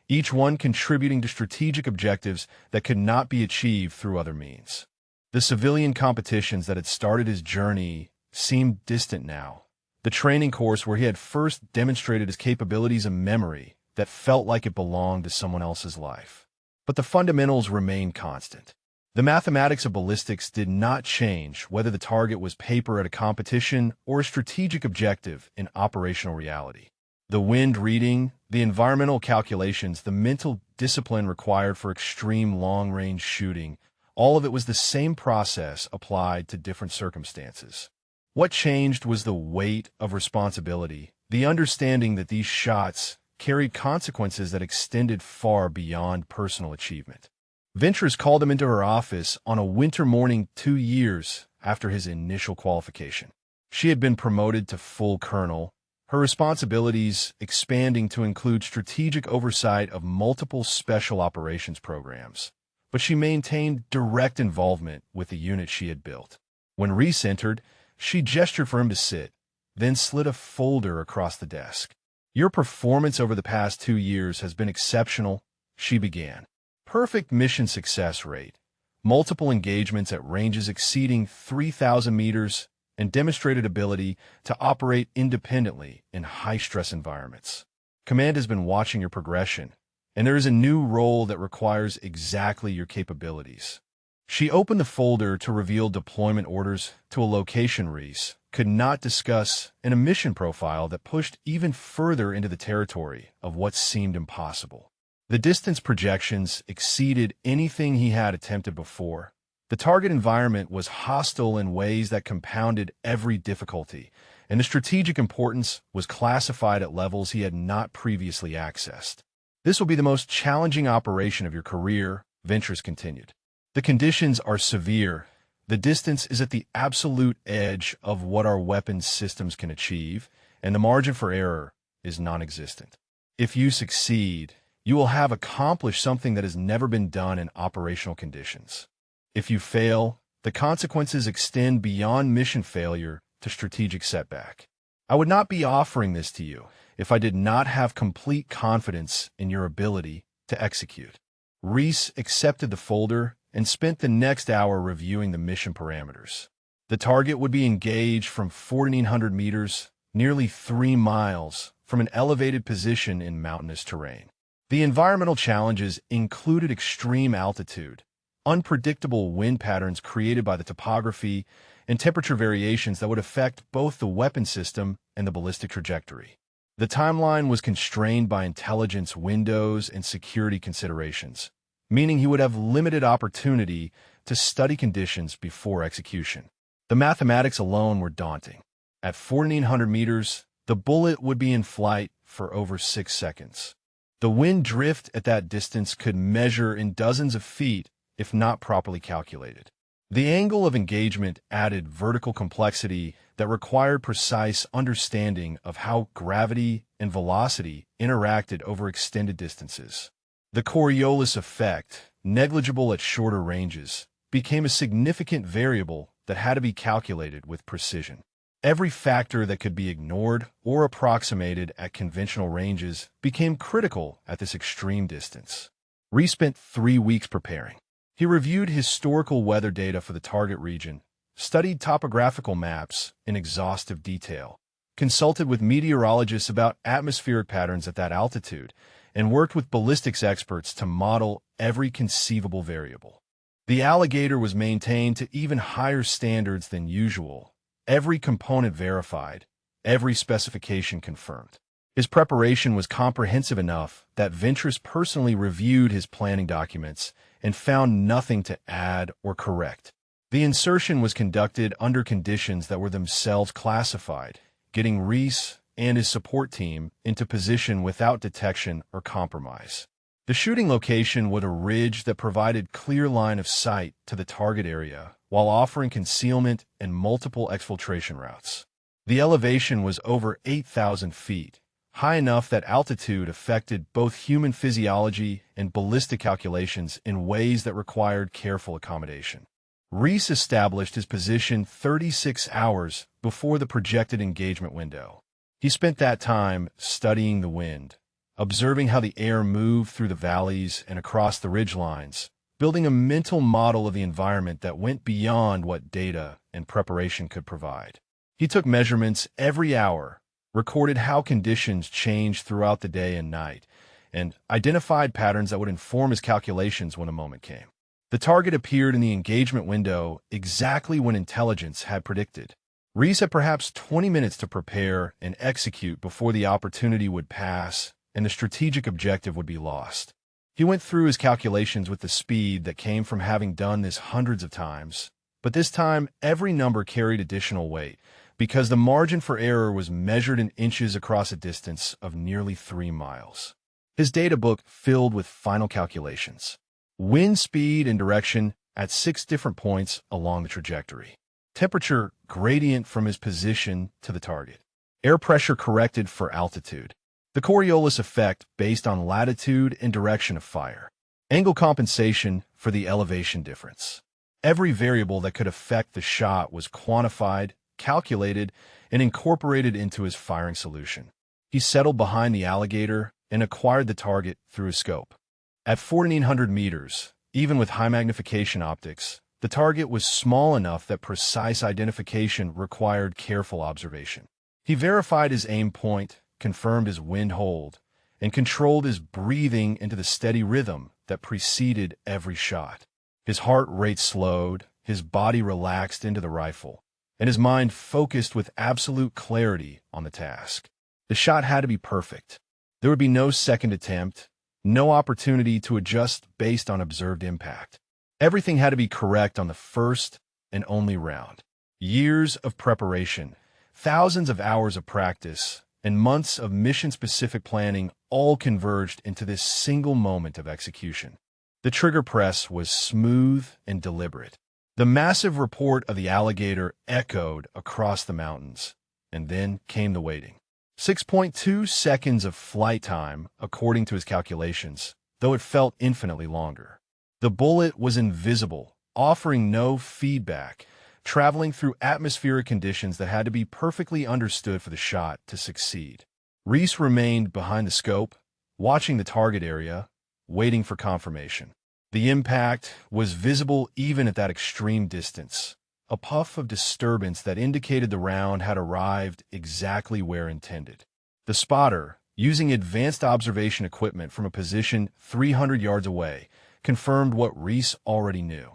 each one contributing to strategic objectives that could not be achieved through other means. The civilian competitions that had started his journey seemed distant now. The training course where he had first demonstrated his capabilities and memory that felt like it belonged to someone else's life. But the fundamentals remained constant. The mathematics of ballistics did not change whether the target was paper at a competition or a strategic objective in operational reality. The wind reading, the environmental calculations, the mental discipline required for extreme long-range shooting, all of it was the same process applied to different circumstances. What changed was the weight of responsibility, the understanding that these shots carried consequences that extended far beyond personal achievement. Ventures called him into her office on a winter morning 2 years after his initial qualification. She had been promoted to full colonel, her responsibilities expanding to include strategic oversight of multiple special operations programs. But she maintained direct involvement with the unit she had built. When Reese entered, she gestured for him to sit, then slid a folder across the desk. "Your performance over the past 2 years has been exceptional," she began. "Perfect mission success rate, multiple engagements at ranges exceeding 3,000 meters, and demonstrated ability to operate independently in high-stress environments. Command has been watching your progression, and there is a new role that requires exactly your capabilities." She opened the folder to reveal deployment orders to a location Reese could not discuss and a mission profile that pushed even further into the territory of what seemed impossible. The distance projections exceeded anything he had attempted before. The target environment was hostile in ways that compounded every difficulty, and the strategic importance was classified at levels he had not previously accessed. "This will be the most challenging operation of your career," Ventures continued. "The conditions are severe. The distance is at the absolute edge of what our weapons systems can achieve, and the margin for error is non-existent. If you succeed, you will have accomplished something that has never been done in operational conditions. If you fail, the consequences extend beyond mission failure to strategic setback. I would not be offering this to you if I did not have complete confidence in your ability to execute." Reese accepted the folder and spent the next hour reviewing the mission parameters. The target would be engaged from 1,400 meters, nearly 3 miles, from an elevated position in mountainous terrain. The environmental challenges included extreme altitude, unpredictable wind patterns created by the topography, and temperature variations that would affect both the weapon system and the ballistic trajectory. The timeline was constrained by intelligence windows and security considerations, meaning he would have limited opportunity to study conditions before execution. The mathematics alone were daunting. At 1,400 meters, the bullet would be in flight for over 6 seconds. The wind drift at that distance could measure in dozens of feet if not properly calculated. The angle of engagement added vertical complexity that required precise understanding of how gravity and velocity interacted over extended distances. The Coriolis effect, negligible at shorter ranges, became a significant variable that had to be calculated with precision. Every factor that could be ignored or approximated at conventional ranges became critical at this extreme distance. Reese spent 3 weeks preparing. He reviewed historical weather data for the target region, studied topographical maps in exhaustive detail, consulted with meteorologists about atmospheric patterns at that altitude, and worked with ballistics experts to model every conceivable variable. The Alligator was maintained to even higher standards than usual, every component verified, every specification confirmed. His preparation was comprehensive enough that Ventures personally reviewed his planning documents and found nothing to add or correct. The insertion was conducted under conditions that were themselves classified, getting Reese and his support team into position without detection or compromise. The shooting location was a ridge that provided clear line of sight to the target area while offering concealment and multiple exfiltration routes. The elevation was over 8,000 feet, high enough that altitude affected both human physiology and ballistic calculations in ways that required careful accommodation. Reese established his position 36 hours before the projected engagement window. He spent that time studying the wind, observing how the air moved through the valleys and across the ridgelines, building a mental model of the environment that went beyond what data and preparation could provide. He took measurements every hour, recorded how conditions changed throughout the day and night, and identified patterns that would inform his calculations when a moment came. The target appeared in the engagement window exactly when intelligence had predicted. Reese had perhaps 20 minutes to prepare and execute before the opportunity would pass and the strategic objective would be lost. He went through his calculations with the speed that came from having done this hundreds of times, but this time every number carried additional weight because the margin for error was measured in inches across a distance of nearly 3 miles. His data book filled with final calculations. Wind speed and direction at 6 different points along the trajectory. Temperature gradient from his position to the target. Air pressure corrected for altitude. The Coriolis effect based on latitude and direction of fire. Angle compensation for the elevation difference. Every variable that could affect the shot was quantified, calculated, and incorporated into his firing solution. He settled behind the Alligator and acquired the target through his scope. At 1,400 meters, even with high magnification optics, the target was small enough that precise identification required careful observation. He verified his aim point, confirmed his wind hold, and controlled his breathing into the steady rhythm that preceded every shot. His heart rate slowed, his body relaxed into the rifle, and his mind focused with absolute clarity on the task. The shot had to be perfect. There would be no second attempt, no opportunity to adjust based on observed impact. Everything had to be correct on the first and only round. Years of preparation, thousands of hours of practice, and months of mission-specific planning all converged into this single moment of execution. The trigger press was smooth and deliberate. The massive report of the Alligator echoed across the mountains, and then came the waiting. 6.2 seconds of flight time, according to his calculations, though it felt infinitely longer. The bullet was invisible, offering no feedback, traveling through atmospheric conditions that had to be perfectly understood for the shot to succeed. Reese remained behind the scope, watching the target area, waiting for confirmation. The impact was visible even at that extreme distance, a puff of disturbance that indicated the round had arrived exactly where intended. The spotter, using advanced observation equipment from a position 300 yards away, confirmed what Reese already knew.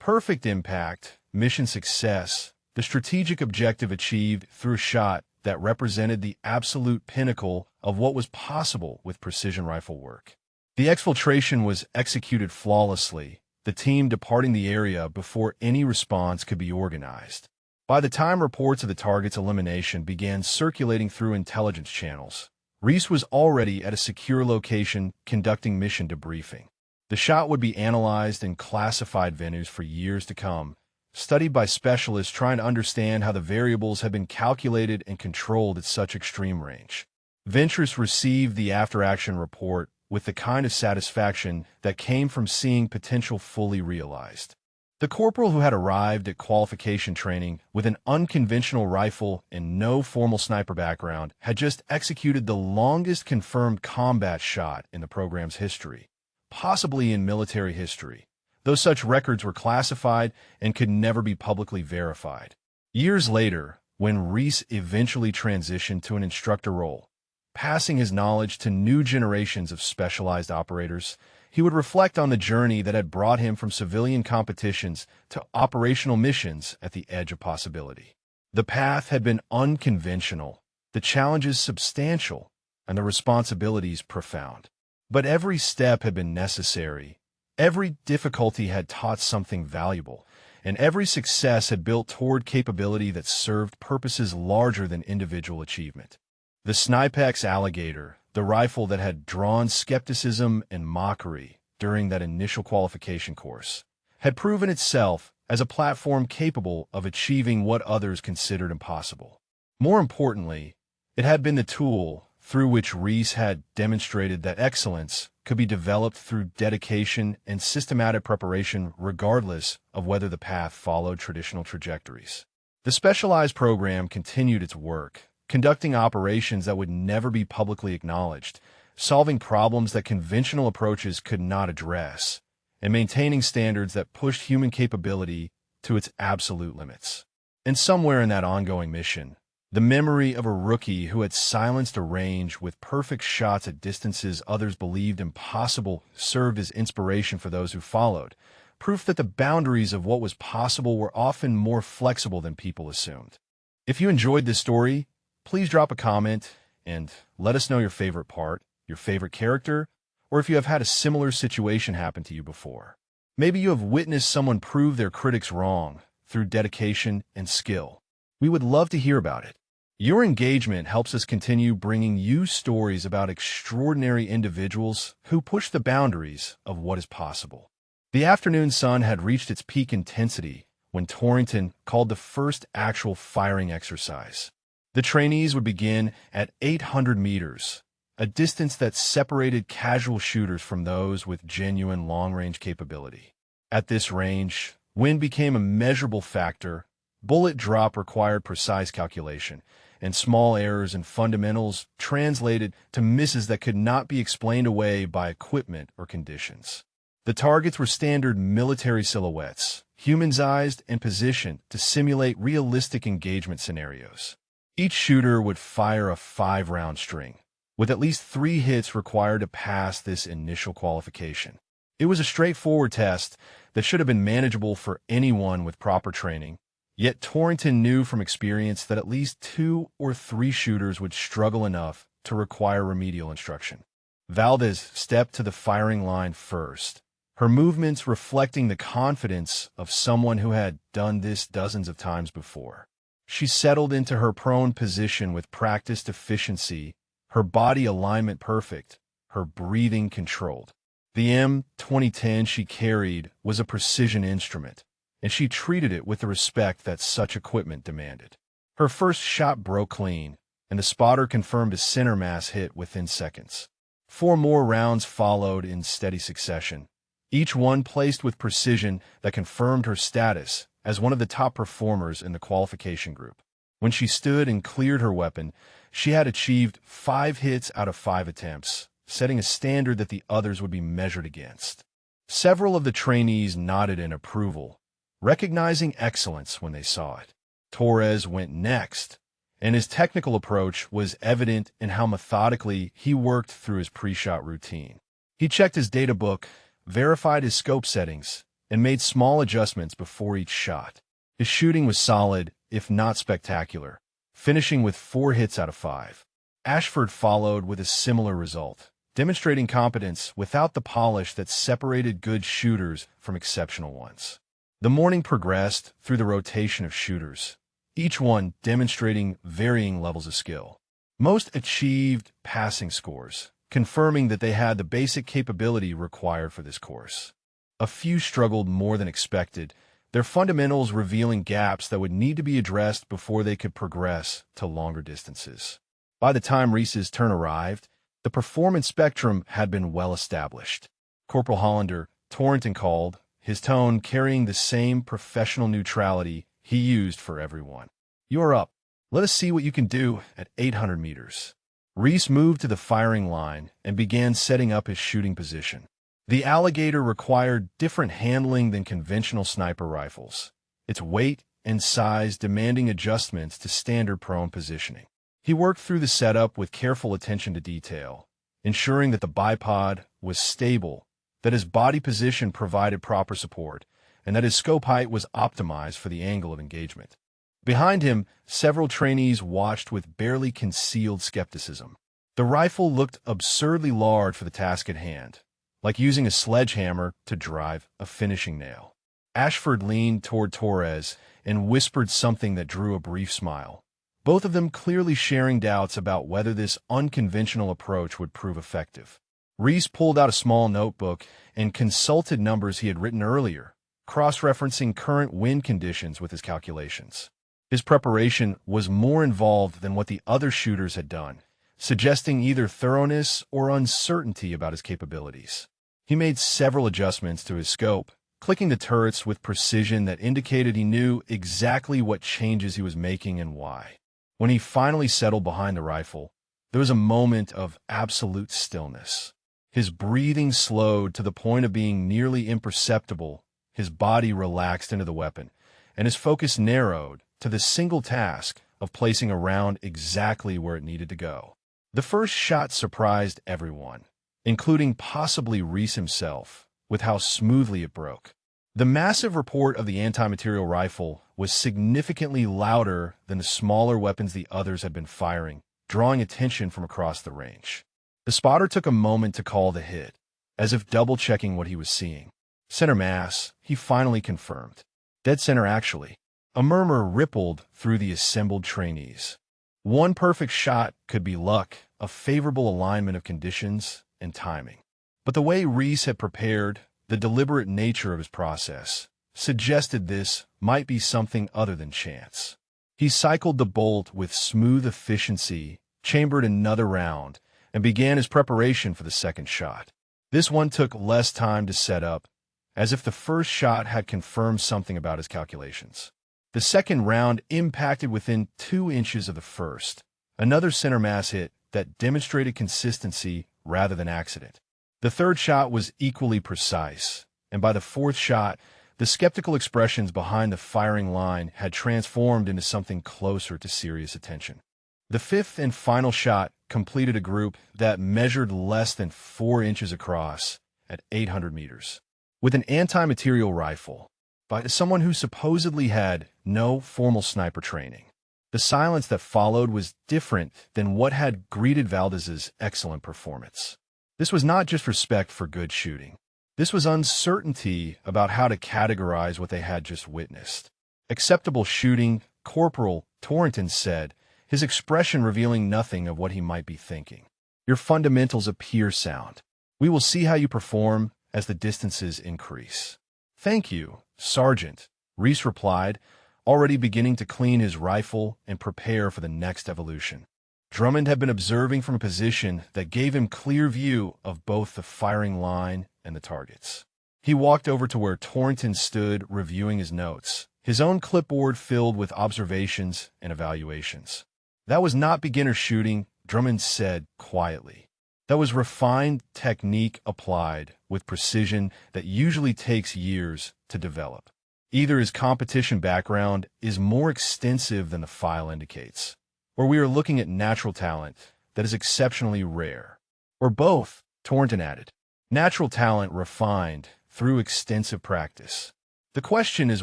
Perfect impact, mission success, the strategic objective achieved through a shot that represented the absolute pinnacle of what was possible with precision rifle work. The exfiltration was executed flawlessly, the team departing the area before any response could be organized. By the time reports of the target's elimination began circulating through intelligence channels, Reese was already at a secure location conducting mission debriefing. The shot would be analyzed in classified venues for years to come, studied by specialists trying to understand how the variables had been calculated and controlled at such extreme range. Ventress received the after-action report with the kind of satisfaction that came from seeing potential fully realized. The corporal who had arrived at qualification training with an unconventional rifle and no formal sniper background had just executed the longest confirmed combat shot in the program's history, possibly in military history, though such records were classified and could never be publicly verified. Years later, when Reese eventually transitioned to an instructor role, passing his knowledge to new generations of specialized operators, he would reflect on the journey that had brought him from civilian competitions to operational missions at the edge of possibility. The path had been unconventional, the challenges substantial, and the responsibilities profound. But every step had been necessary. Every difficulty had taught something valuable, and every success had built toward capability that served purposes larger than individual achievement. The Snipex Alligator, the rifle that had drawn skepticism and mockery during that initial qualification course, had proven itself as a platform capable of achieving what others considered impossible. More importantly, it had been the tool through which Reese had demonstrated that excellence could be developed through dedication and systematic preparation regardless of whether the path followed traditional trajectories. The specialized program continued its work, conducting operations that would never be publicly acknowledged, solving problems that conventional approaches could not address, and maintaining standards that pushed human capability to its absolute limits. And somewhere in that ongoing mission, the memory of a rookie who had silenced a range with perfect shots at distances others believed impossible served as inspiration for those who followed, proof that the boundaries of what was possible were often more flexible than people assumed. If you enjoyed this story, please drop a comment and let us know your favorite part, your favorite character, or if you have had a similar situation happen to you before. Maybe you have witnessed someone prove their critics wrong through dedication and skill. We would love to hear about it. Your engagement helps us continue bringing you stories about extraordinary individuals who push the boundaries of what is possible. The afternoon sun had reached its peak intensity when Torrington called the first actual firing exercise. The trainees would begin at 800 meters, a distance that separated casual shooters from those with genuine long-range capability. At this range, wind became a measurable factor, bullet drop required precise calculation, and small errors in fundamentals translated to misses that could not be explained away by equipment or conditions. The targets were standard military silhouettes, human-sized and positioned to simulate realistic engagement scenarios. Each shooter would fire a 5-round string, with at least 3 hits required to pass this initial qualification. It was a straightforward test that should have been manageable for anyone with proper training, yet Torrington knew from experience that at least 2 or 3 shooters would struggle enough to require remedial instruction. Valdez stepped to the firing line first, her movements reflecting the confidence of someone who had done this dozens of times before. She settled into her prone position with practiced efficiency, her body alignment perfect, her breathing controlled. The M2010 she carried was a precision instrument, and she treated it with the respect that such equipment demanded. Her first shot broke clean, and the spotter confirmed a center mass hit within seconds. 4 more rounds followed in steady succession, each one placed with precision that confirmed her status as one of the top performers in the qualification group. When she stood and cleared her weapon, she had achieved 5 hits out of 5 attempts, setting a standard that the others would be measured against. Several of the trainees nodded in approval, recognizing excellence when they saw it. Torres went next, and his technical approach was evident in how methodically he worked through his pre-shot routine. He checked his data book, verified his scope settings, and made small adjustments before each shot. His shooting was solid, if not spectacular, finishing with 4 hits out of 5. Ashford followed with a similar result, demonstrating competence without the polish that separated good shooters from exceptional ones. The morning progressed through the rotation of shooters, each one demonstrating varying levels of skill. Most achieved passing scores, confirming that they had the basic capability required for this course. A few struggled more than expected, their fundamentals revealing gaps that would need to be addressed before they could progress to longer distances. By the time Reese's turn arrived, the performance spectrum had been well established. Corporal Hollander, Torrington called, his tone carrying the same professional neutrality he used for everyone. "You're up. Let us see what you can do at 800 meters." Reese moved to the firing line and began setting up his shooting position. The Alligator required different handling than conventional sniper rifles, its weight and size demanding adjustments to standard prone positioning. He worked through the setup with careful attention to detail, ensuring that the bipod was stable, that his body position provided proper support, and that his scope height was optimized for the angle of engagement. Behind him, several trainees watched with barely concealed skepticism. The rifle looked absurdly large for the task at hand, like using a sledgehammer to drive a finishing nail. Ashford leaned toward Torres and whispered something that drew a brief smile, both of them clearly sharing doubts about whether this unconventional approach would prove effective. Reese pulled out a small notebook and consulted numbers he had written earlier, cross-referencing current wind conditions with his calculations. His preparation was more involved than what the other shooters had done, suggesting either thoroughness or uncertainty about his capabilities. He made several adjustments to his scope, clicking the turrets with precision that indicated he knew exactly what changes he was making and why. When he finally settled behind the rifle, there was a moment of absolute stillness. His breathing slowed to the point of being nearly imperceptible, his body relaxed into the weapon, and his focus narrowed to the single task of placing a round exactly where it needed to go. The first shot surprised everyone, including possibly Reese himself, with how smoothly it broke. The massive report of the anti-material rifle was significantly louder than the smaller weapons the others had been firing, drawing attention from across the range. The spotter took a moment to call the hit, as if double-checking what he was seeing. Center mass, he finally confirmed. Dead center, actually. A murmur rippled through the assembled trainees. One perfect shot could be luck, a favorable alignment of conditions, and timing. But the way Reese had prepared, the deliberate nature of his process, suggested this might be something other than chance. He cycled the bolt with smooth efficiency, chambered another round, and began his preparation for the second shot. This one took less time to set up, as if the first shot had confirmed something about his calculations. The second round impacted within 2 inches of the first, another center mass hit that demonstrated consistency rather than accident. The third shot was equally precise, and by the fourth shot, the skeptical expressions behind the firing line had transformed into something closer to serious attention. The fifth and final shot completed a group that measured less than 4 inches across at 800 meters. With an anti-material rifle, by someone who supposedly had no formal sniper training. The silence that followed was different than what had greeted Valdez's excellent performance. This was not just respect for good shooting. This was uncertainty about how to categorize what they had just witnessed. Acceptable shooting, Corporal Torrington said, his expression revealing nothing of what he might be thinking. Your fundamentals appear sound. We will see how you perform as the distances increase. Thank you, Sergeant, Reese replied, already beginning to clean his rifle and prepare for the next evolution. Drummond had been observing from a position that gave him clear view of both the firing line and the targets. He walked over to where Torrington stood reviewing his notes, his own clipboard filled with observations and evaluations. That was not beginner shooting, Drummond said quietly. That was refined technique applied with precision that usually takes years to develop. Either his competition background is more extensive than the file indicates, or we are looking at natural talent that is exceptionally rare. Or both, Torrington added. Natural talent refined through extensive practice. The question is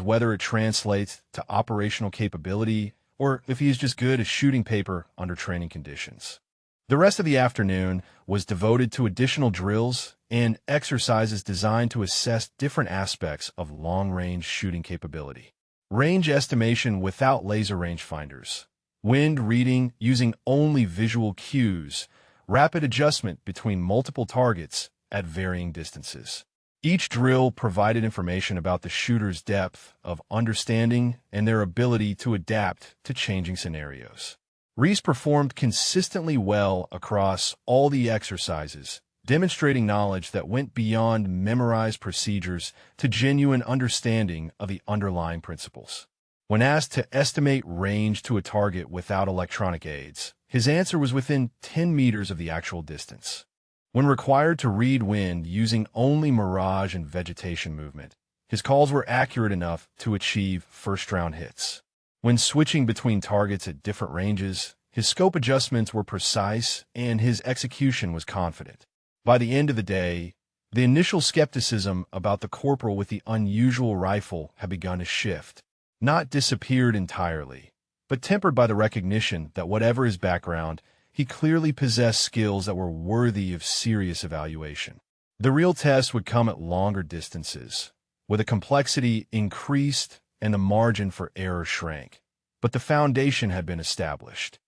whether it translates to operational capability or if he is just good at shooting paper under training conditions. The rest of the afternoon was devoted to additional drills and exercises designed to assess different aspects of long-range shooting capability. Range estimation without laser rangefinders, wind reading using only visual cues, rapid adjustment between multiple targets at varying distances. Each drill provided information about the shooter's depth of understanding and their ability to adapt to changing scenarios. Reese performed consistently well across all the exercises, demonstrating knowledge that went beyond memorized procedures to genuine understanding of the underlying principles. When asked to estimate range to a target without electronic aids, his answer was within 10 meters of the actual distance. When required to read wind using only mirage and vegetation movement, his calls were accurate enough to achieve first-round hits. When switching between targets at different ranges, his scope adjustments were precise and his execution was confident. By the end of the day, the initial skepticism about the corporal with the unusual rifle had begun to shift, not disappeared entirely, but tempered by the recognition that whatever his background, he clearly possessed skills that were worthy of serious evaluation. The real test would come at longer distances, where the complexity increased and the margin for error shrank. But the foundation had been established.